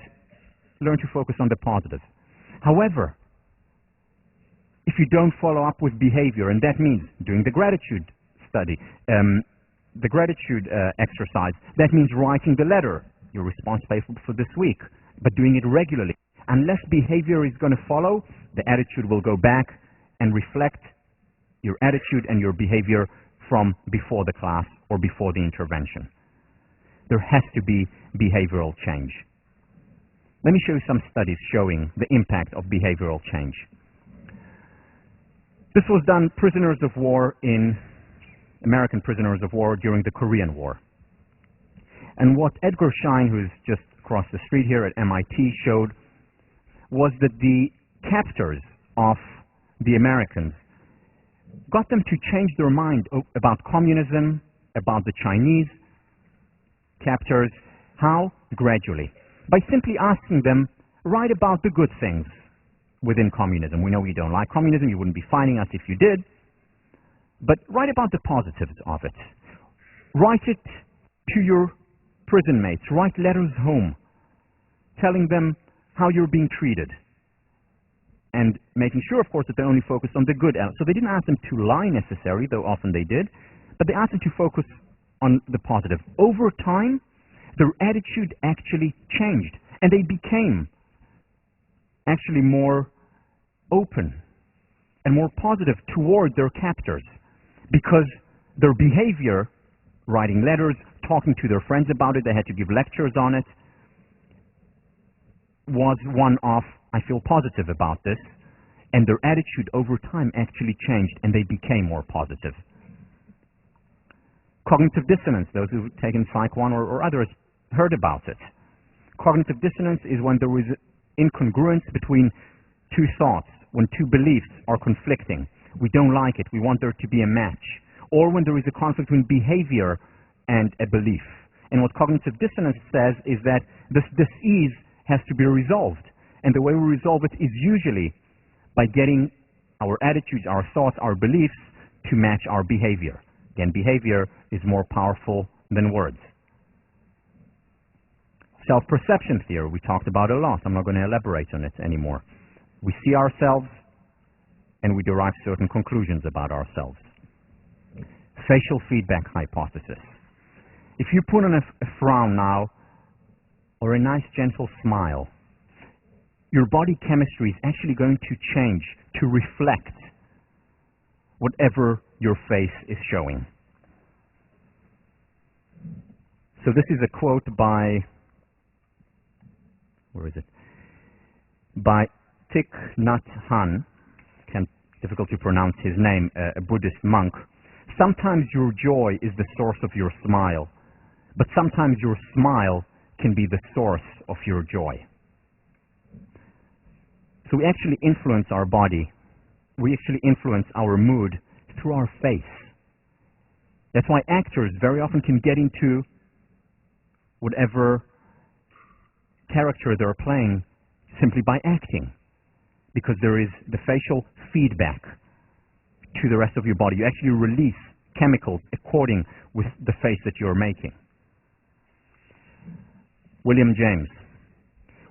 learn to focus on the positive. However, if you don't follow up with behavior, and that means doing the gratitude study, the gratitude exercise, that means writing the letter, your response paper for this week, but doing it regularly. Unless behavior is going to follow, the attitude will go back and reflect your attitude and your behavior from before the class or before the intervention. There has to be behavioral change. Let me show you some studies showing the impact of behavioral change. This was done prisoners of war in American prisoners of war during the Korean War. And what Edgar Schein, who's just across the street here at MIT, showed was that the captors of the Americans got them to change their mind about communism, about the Chinese captors. How? Gradually. By simply asking them, write about the good things within communism. We know you don't like communism, you wouldn't be fighting us if you did, but write about the positives of it. Write it to your prison mates, write letters home, telling them how you're being treated, and making sure, of course, that they only focus on the good. So they didn't ask them to lie necessarily, though often they did, but they asked them to focus on the positive. Over time, their attitude actually changed, and they became actually more open and more positive toward their captors, because their behavior, writing letters, talking to their friends about it, they had to give lectures on it, was one of, I feel positive about this, and their attitude over time actually changed and they became more positive. Cognitive dissonance, those who've taken Psych 1 or others heard about it. Cognitive dissonance is when there is incongruence between two thoughts, when two beliefs are conflicting. We don't like it, we want there to be a match. Or when there is a conflict between behavior and a belief. And what cognitive dissonance says is that this dis-ease has to be resolved. And the way we resolve it is usually by getting our attitudes, our thoughts, our beliefs to match our behavior. Again, behavior is more powerful than words. Self-perception theory, we talked about a lot. I'm not going to elaborate on it anymore. We see ourselves and we derive certain conclusions about ourselves. Facial feedback hypothesis. If you put on a frown now, or a nice gentle smile, your body chemistry is actually going to change to reflect whatever your face is showing. So this is a quote by, where is it? By Thich Nhat Hanh, difficult to pronounce his name, a Buddhist monk. Sometimes your joy is the source of your smile, but sometimes your smile can be the source of your joy. So we actually influence our body. We actually influence our mood through our face. That's why actors very often can get into whatever character they're playing simply by acting, because there is the facial feedback to the rest of your body. You actually release chemicals according with the face that you're making. William James.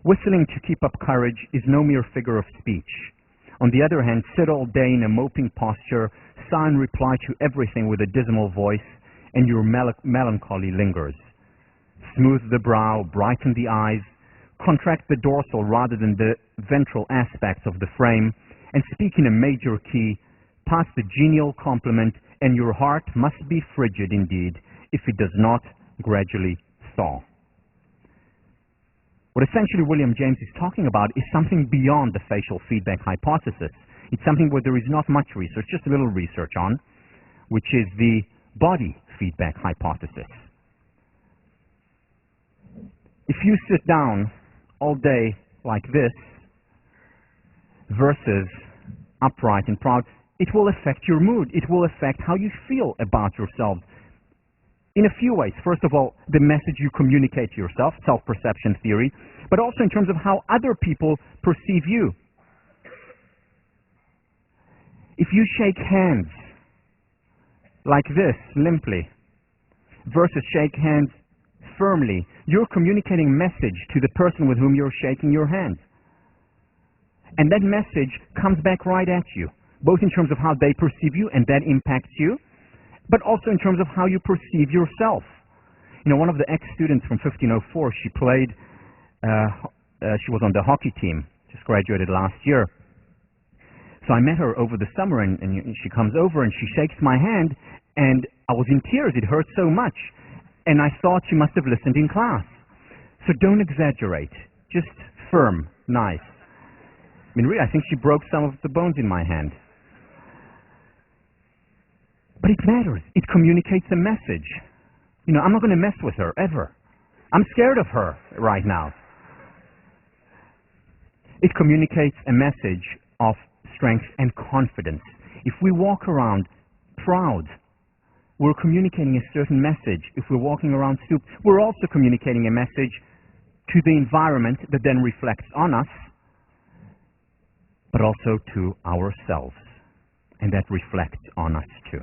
Whistling to keep up courage is no mere figure of speech. On the other hand, sit all day in a moping posture, sigh and reply to everything with a dismal voice, and your melancholy lingers. Smooth the brow, brighten the eyes, contract the dorsal rather than the ventral aspects of the frame, and speak in a major key, pass the genial compliment, and your heart must be frigid indeed if it does not gradually thaw. What essentially William James is talking about is something beyond the facial feedback hypothesis. It's something where there is not much research, just a little research on, which is the body feedback hypothesis. If you sit down all day like this versus upright and proud, it will affect your mood. It will affect how you feel about yourself in a few ways. First of all, the message you communicate to yourself, self-perception theory, but also in terms of how other people perceive you. If you shake hands like this, limply, versus shake hands firmly, you're communicating a message to the person with whom you're shaking your hand. And that message comes back right at you, both in terms of how they perceive you, and that impacts you, but also in terms of how you perceive yourself. You know, one of the ex-students from 1504, she played, she was on the hockey team, just graduated last year. So I met her over the summer, and she comes over and she shakes my hand, and I was in tears. It hurt so much. And I thought she must have listened in class. So don't exaggerate. Just firm, nice. I mean, really, I think she broke some of the bones in my hand. But it matters. It communicates a message. You know, I'm not going to mess with her, ever. I'm scared of her right now. It communicates a message of strength and confidence. If we walk around proud, we're communicating a certain message. If we're walking around stooped, we're also communicating a message to the environment that then reflects on us, but also to ourselves, and that reflects on us too.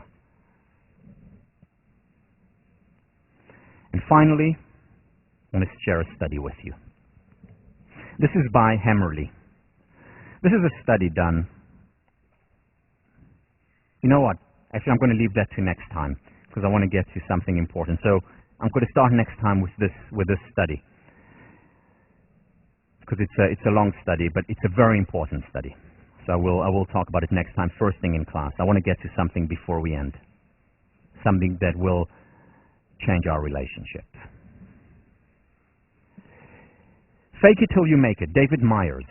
And finally, I want to share a study with you. This is by Hammerly. This is a study done. You know what? Actually, I'm going to leave that to next time, because I want to get to something important. So I'm going to start next time with this study, because it's a long study, but it's a very important study. So I will talk about it next time, first thing in class. I want to get to something before we end, something that will change our relationship. Fake it till you make it. David Myers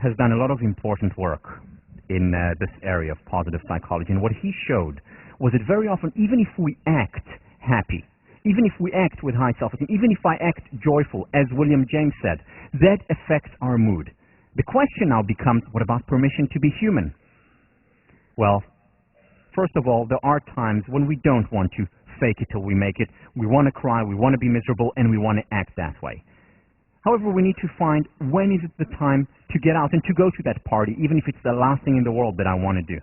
has done a lot of important work in this area of positive psychology, and what he showed was that very often, even if we act happy, even if we act with high self-esteem, even if I act joyful, as William James said, that affects our mood. The question now becomes, what about permission to be human? Well, first of all, there are times when we don't want to fake it till we make it. We want to cry, we want to be miserable, and we want to act that way. However, we need to find when is it the time to get out and to go to that party, even if it's the last thing in the world that I want to do.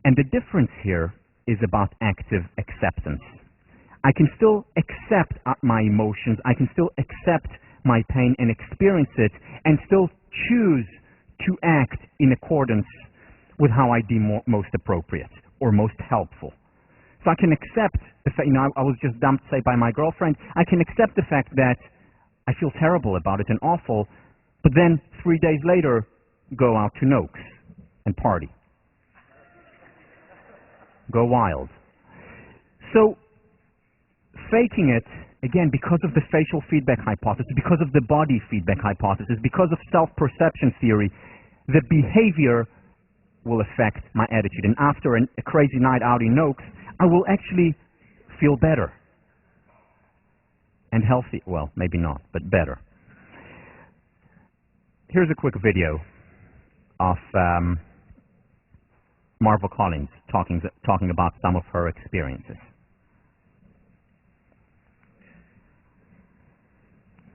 And the difference here is about active acceptance. I can still accept my emotions, I can still accept my pain and experience it, and still choose to act in accordance with how I deem most appropriate or most helpful. So I can accept the fact, I was just dumped, say, by my girlfriend. I can accept the fact that I feel terrible about it and awful, but then 3 days later, go out to Noakes and party. Go wild. So, faking it, again, because of the facial feedback hypothesis, because of the body feedback hypothesis, because of self-perception theory, the behavior will affect my attitude. And after a crazy night out in Noakes, I will actually feel better. And healthy, well, maybe not, but better. Here's a quick video of Marva Collins talking about some of her experiences.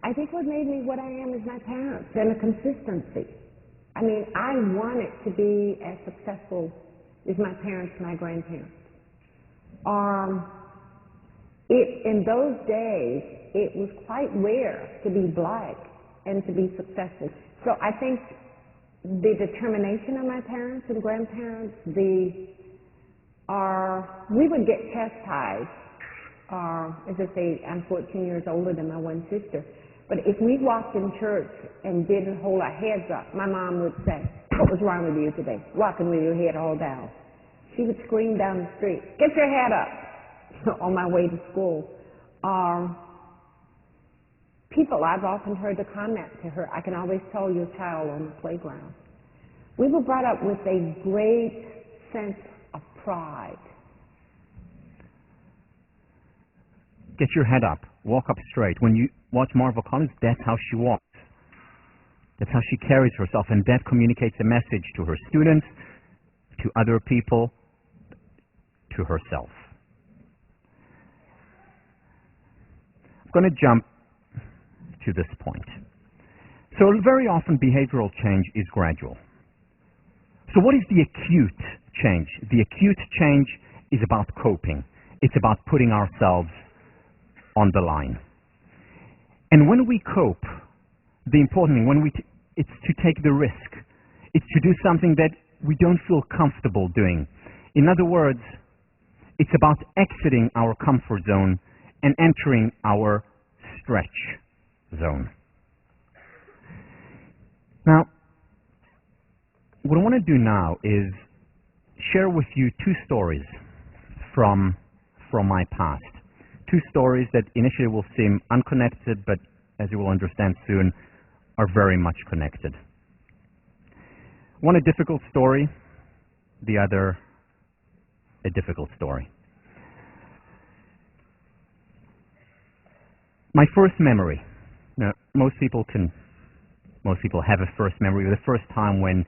I think what made me what I am is my parents and a consistency. I mean, I wanted to be as successful as my parents and my grandparents. In those days, it was quite rare to be black and to be successful. So I think the determination of my parents and grandparents, we would get chastised, as I say, I'm 14 years older than my one sister. But if we walked in church and didn't hold our heads up, my mom would say, "What was wrong with you today? Walking with your head all down." She would scream down the street, "Get your head up," on my way to school. People, I've often heard the comment to her, "I can always tell your child on the playground." We were brought up with a great sense of pride. Get your head up. Walk up straight. When you watch Marva Collins, that's how she walks. That's how she carries herself, and that communicates a message to her students, to other people, to herself. I'm going to jump to this point. So very often behavioral change is gradual. So what is the acute change? The acute change is about coping. It's about putting ourselves on the line. And when we cope, the important thing, it's to take the risk. It's to do something that we don't feel comfortable doing. In other words, it's about exiting our comfort zone and entering our stretch zone. Now, what I want to do now is share with you two stories from my past. Two stories that initially will seem unconnected, but as you will understand soon, are very much connected. One a difficult story, the other a difficult story. My first memory. Now, most people have a first memory, the first time when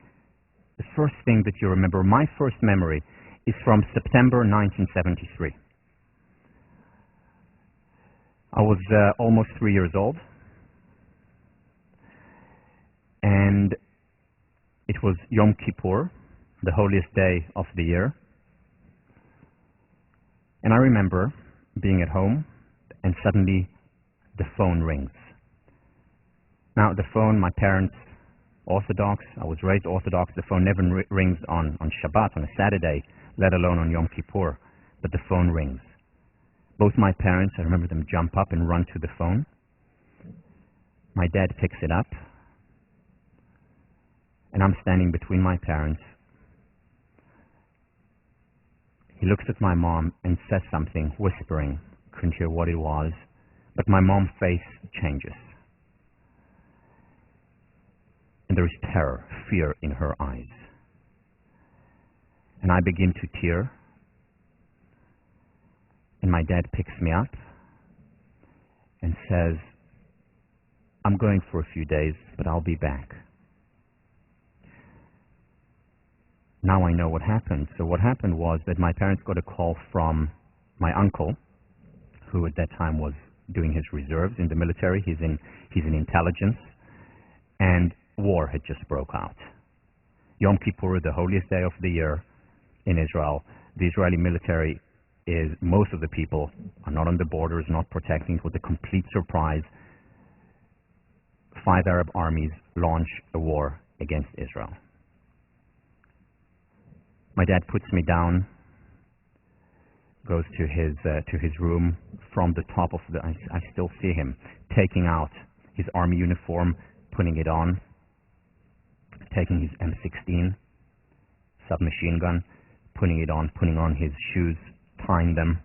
the first thing that you remember. My first memory is from September 1973. I was almost 3 years old, and it was Yom Kippur, the holiest day of the year. And I remember being at home, and suddenly the phone rings. Now, the phone, my parents, Orthodox, I was raised Orthodox, the phone never rings on Shabbat, on a Saturday, let alone on Yom Kippur, but the phone rings. Both my parents, I remember them jump up and run to the phone. My dad picks it up, and I'm standing between my parents. He looks at my mom and says something, whispering. Couldn't hear what it was, but my mom's face changes. And there is terror, fear in her eyes. And I begin to tear. And my dad picks me up and says, I'm going for a few days, but I'll be back. Now I know what happened. So what happened was that my parents got a call from my uncle, who at that time was doing his reserves in the military. He's in intelligence. And war had just broke out. Yom Kippur, the holiest day of the year in Israel. The Israeli military is, most of the people are not on the borders, not protecting. It was a complete surprise. 5 Arab armies launch a war against Israel. My dad puts me down, goes to his room. From the top of I still see him taking out his army uniform, putting it on, taking his M16 submachine gun, putting it on, putting on his shoes, tying them,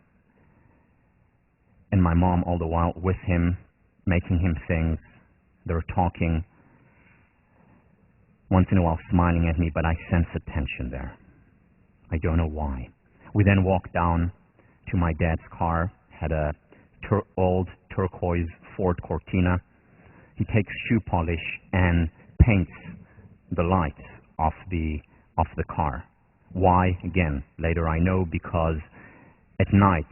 and my mom all the while with him, making him things. They're talking, once in a while smiling at me, but I sense a tension there. I don't know why. We then walked down to my dad's car, had a old turquoise Ford Cortina. He takes shoe polish and paints the lights off the car. Why? Again, later I know, because at night,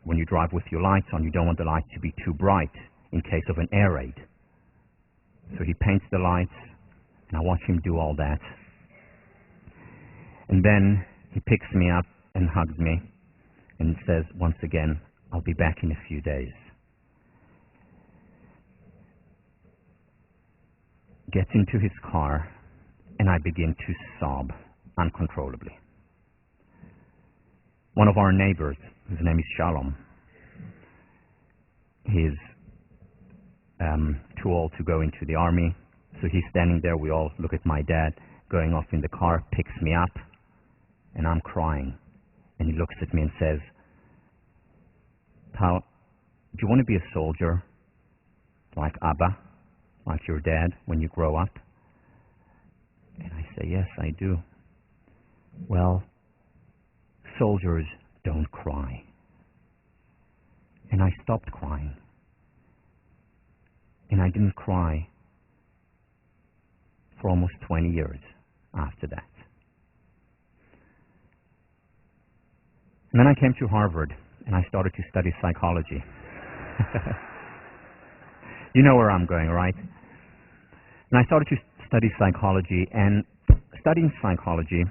when you drive with your lights on, you don't want the lights to be too bright in case of an air raid. So he paints the lights, and I watch him do all that. And then he picks me up and hugs me and says, once again, I'll be back in a few days. Gets into his car, and I begin to sob uncontrollably. One of our neighbors, his name is Shalom, he's too old to go into the army, so he's standing there. We all look at my dad going off in the car, picks me up, and I'm crying. And he looks at me and says, Tal, do you want to be a soldier like Abba, like your dad, when you grow up? And I say, yes, I do. Well, soldiers don't cry. And I stopped crying. And I didn't cry for almost 20 years after that. And then I came to Harvard, and I started to study psychology. You know where I'm going, right? And I started to study psychology, and studying psychology,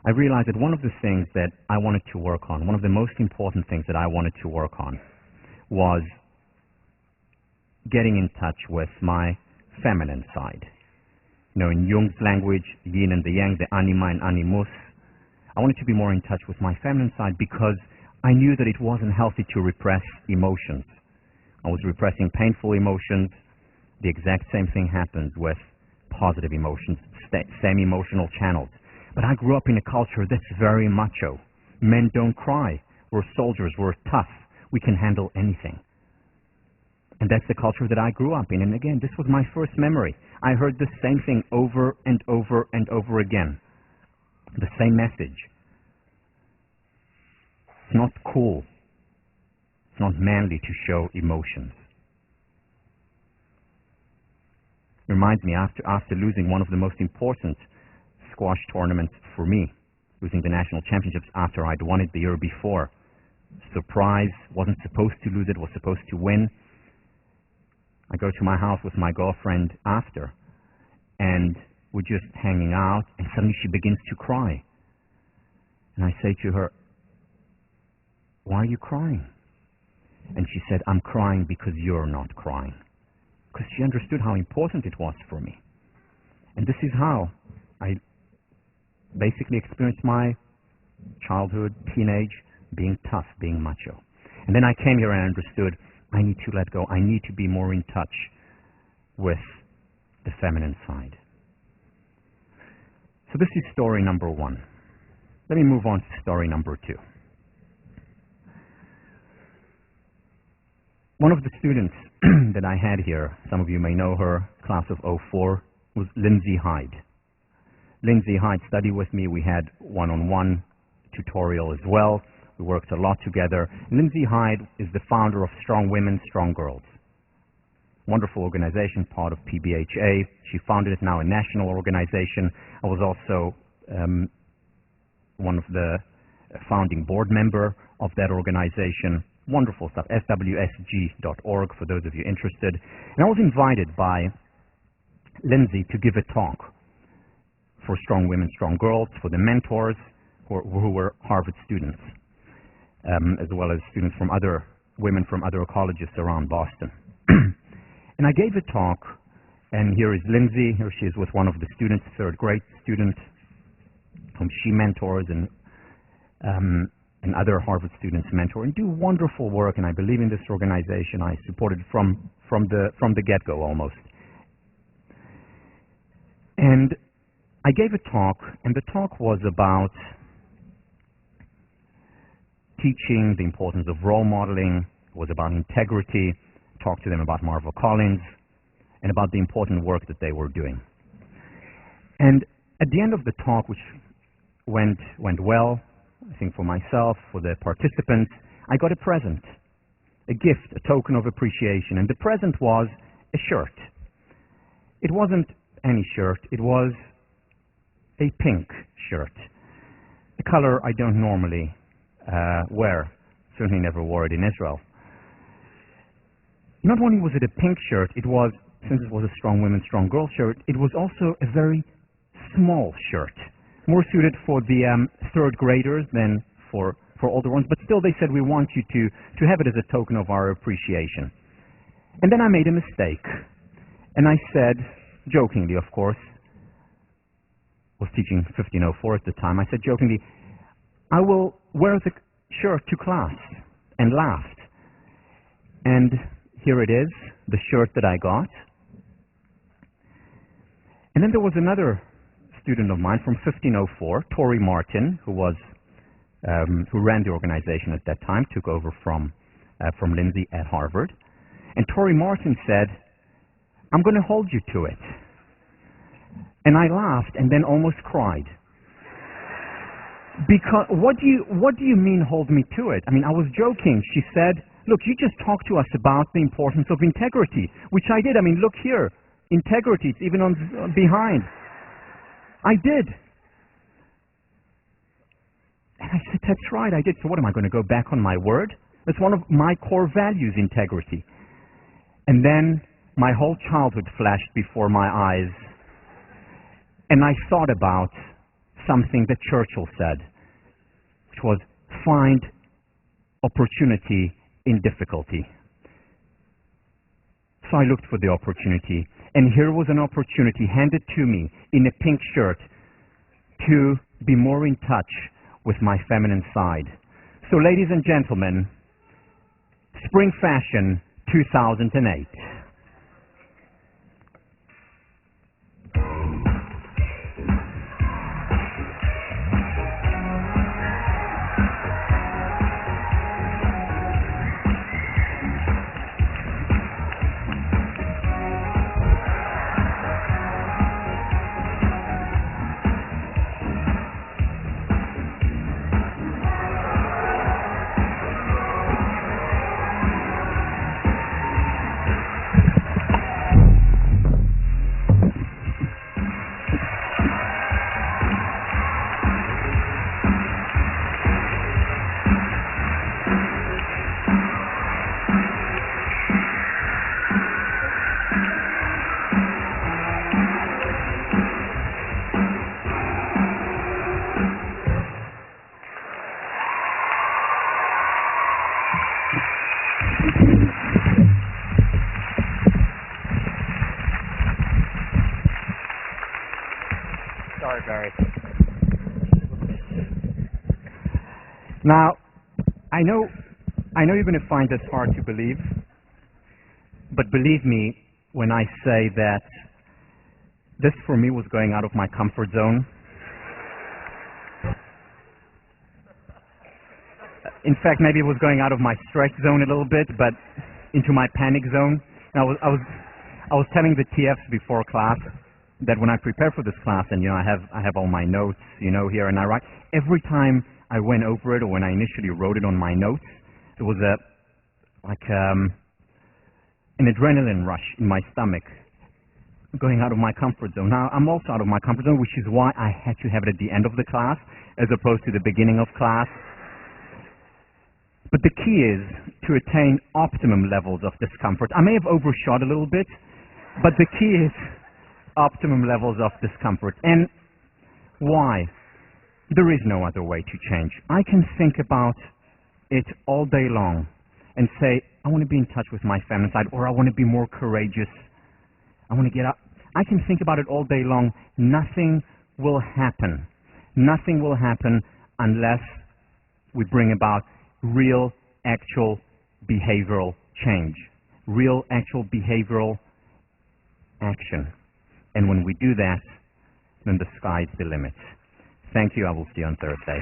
I realized that one of the things that I wanted to work on, one of the most important things that I wanted to work on, was getting in touch with my feminine side. You know, in Jung's language, the yin and the yang, the anima and animus. I wanted to be more in touch with my feminine side because I knew that it wasn't healthy to repress emotions. I was repressing painful emotions. The exact same thing happens with positive emotions, same emotional channels. But I grew up in a culture that's very macho. Men don't cry. We're soldiers. We're tough. We can handle anything. And that's the culture that I grew up in. And again, this was my first memory. I heard the same thing over and over and over again. The same message. It's not cool. It's not manly to show emotions. It reminds me, after losing one of the most important squash tournaments for me, losing the national championships after I'd won it the year before. Surprise, wasn't supposed to lose it, was supposed to win. I go to my house with my girlfriend after, and we're just hanging out, and suddenly she begins to cry. And I say to her, "Why are you crying?" And she said, "I'm crying because you're not crying." Because she understood how important it was for me. And this is how I basically experienced my childhood, teenage, being tough, being macho. And then I came here and understood I need to let go. I need to be more in touch with the feminine side. So this is story number one. Let me move on to story number two. One of the students that I had here, some of you may know her, class of 04, was Lindsay Hyde. Lindsay Hyde studied with me. We had one-on-one tutorial as well. We worked a lot together. Lindsay Hyde is the founder of Strong Women, Strong Girls. Wonderful organization, part of PBHA. She founded it, now a national organization. I was also one of the founding board member of that organization. Wonderful stuff, swsg.org for those of you interested. And I was invited by Lindsay to give a talk for Strong Women, Strong Girls, for the mentors who were Harvard students, as well as students from women from other colleges around Boston. And I gave a talk, and here is Lindsay. Here she is with one of the students, third grade student, whom she mentors, and other Harvard students mentor, and do wonderful work. And I believe in this organization. I supported from the get-go almost. And I gave a talk, and the talk was about teaching the importance of role modeling. It was about integrity. Talked to them about Marva Collins and about the important work that they were doing. And at the end of the talk, which went well, I think for myself, for the participants, I got a present, a gift, a token of appreciation. And the present was a shirt. It wasn't any shirt. It was a pink shirt, a color I don't normally wear. Certainly never wore it in Israel. Not only was it a pink shirt, it was, since it was a Strong Women, Strong Girls shirt, it was also a very small shirt, more suited for the third graders than for older ones. But still, they said, "We want you to have it as a token of our appreciation." And then I made a mistake, and I said, jokingly, of course, I was teaching 1504 at the time. I said jokingly, "I will wear the shirt to class," and laughed. And here it is, the shirt that I got. And then there was another student of mine from 1504, Tori Martin, who ran the organization at that time, took over from Lindsay at Harvard. And Tori Martin said, "I'm going to hold you to it." And I laughed and then almost cried. Because what do you mean hold me to it? I mean, I was joking. She said, "Look, you just talked to us about the importance of integrity," which I did. I mean, look here, integrity, it's even on behind. I did. And I said, that's right, I did. So what, am I going to go back on my word? That's one of my core values, integrity. And then my whole childhood flashed before my eyes. And I thought about something that Churchill said, which was, find opportunity in difficulty. So I looked for the opportunity, and here was an opportunity handed to me in a pink shirt to be more in touch with my feminine side. So ladies and gentlemen, Spring Fashion 2008. Sorry, Barry. Now, I know you're going to find this hard to believe, but believe me when I say that this for me was going out of my comfort zone. In fact, maybe it was going out of my stress zone a little bit, but into my panic zone. And I was telling the TFs before class that when I prepare for this class, and I have all my notes, here, and I write, every time I went over it, or when I initially wrote it on my notes, there was an adrenaline rush in my stomach, going out of my comfort zone. Now, I'm also out of my comfort zone, which is why I had to have it at the end of the class, as opposed to the beginning of class. But the key is to attain optimum levels of discomfort. I may have overshot a little bit, but the key is optimum levels of discomfort. And why? There is no other way to change. I can think about it all day long and say, I want to be in touch with my feminine side, or I want to be more courageous. I want to get up. I can think about it all day long. Nothing will happen. Nothing will happen unless we bring about real, actual behavioral change. Real, actual behavioral action. And when we do that, then the sky's the limit. Thank you. I will see you on Thursday.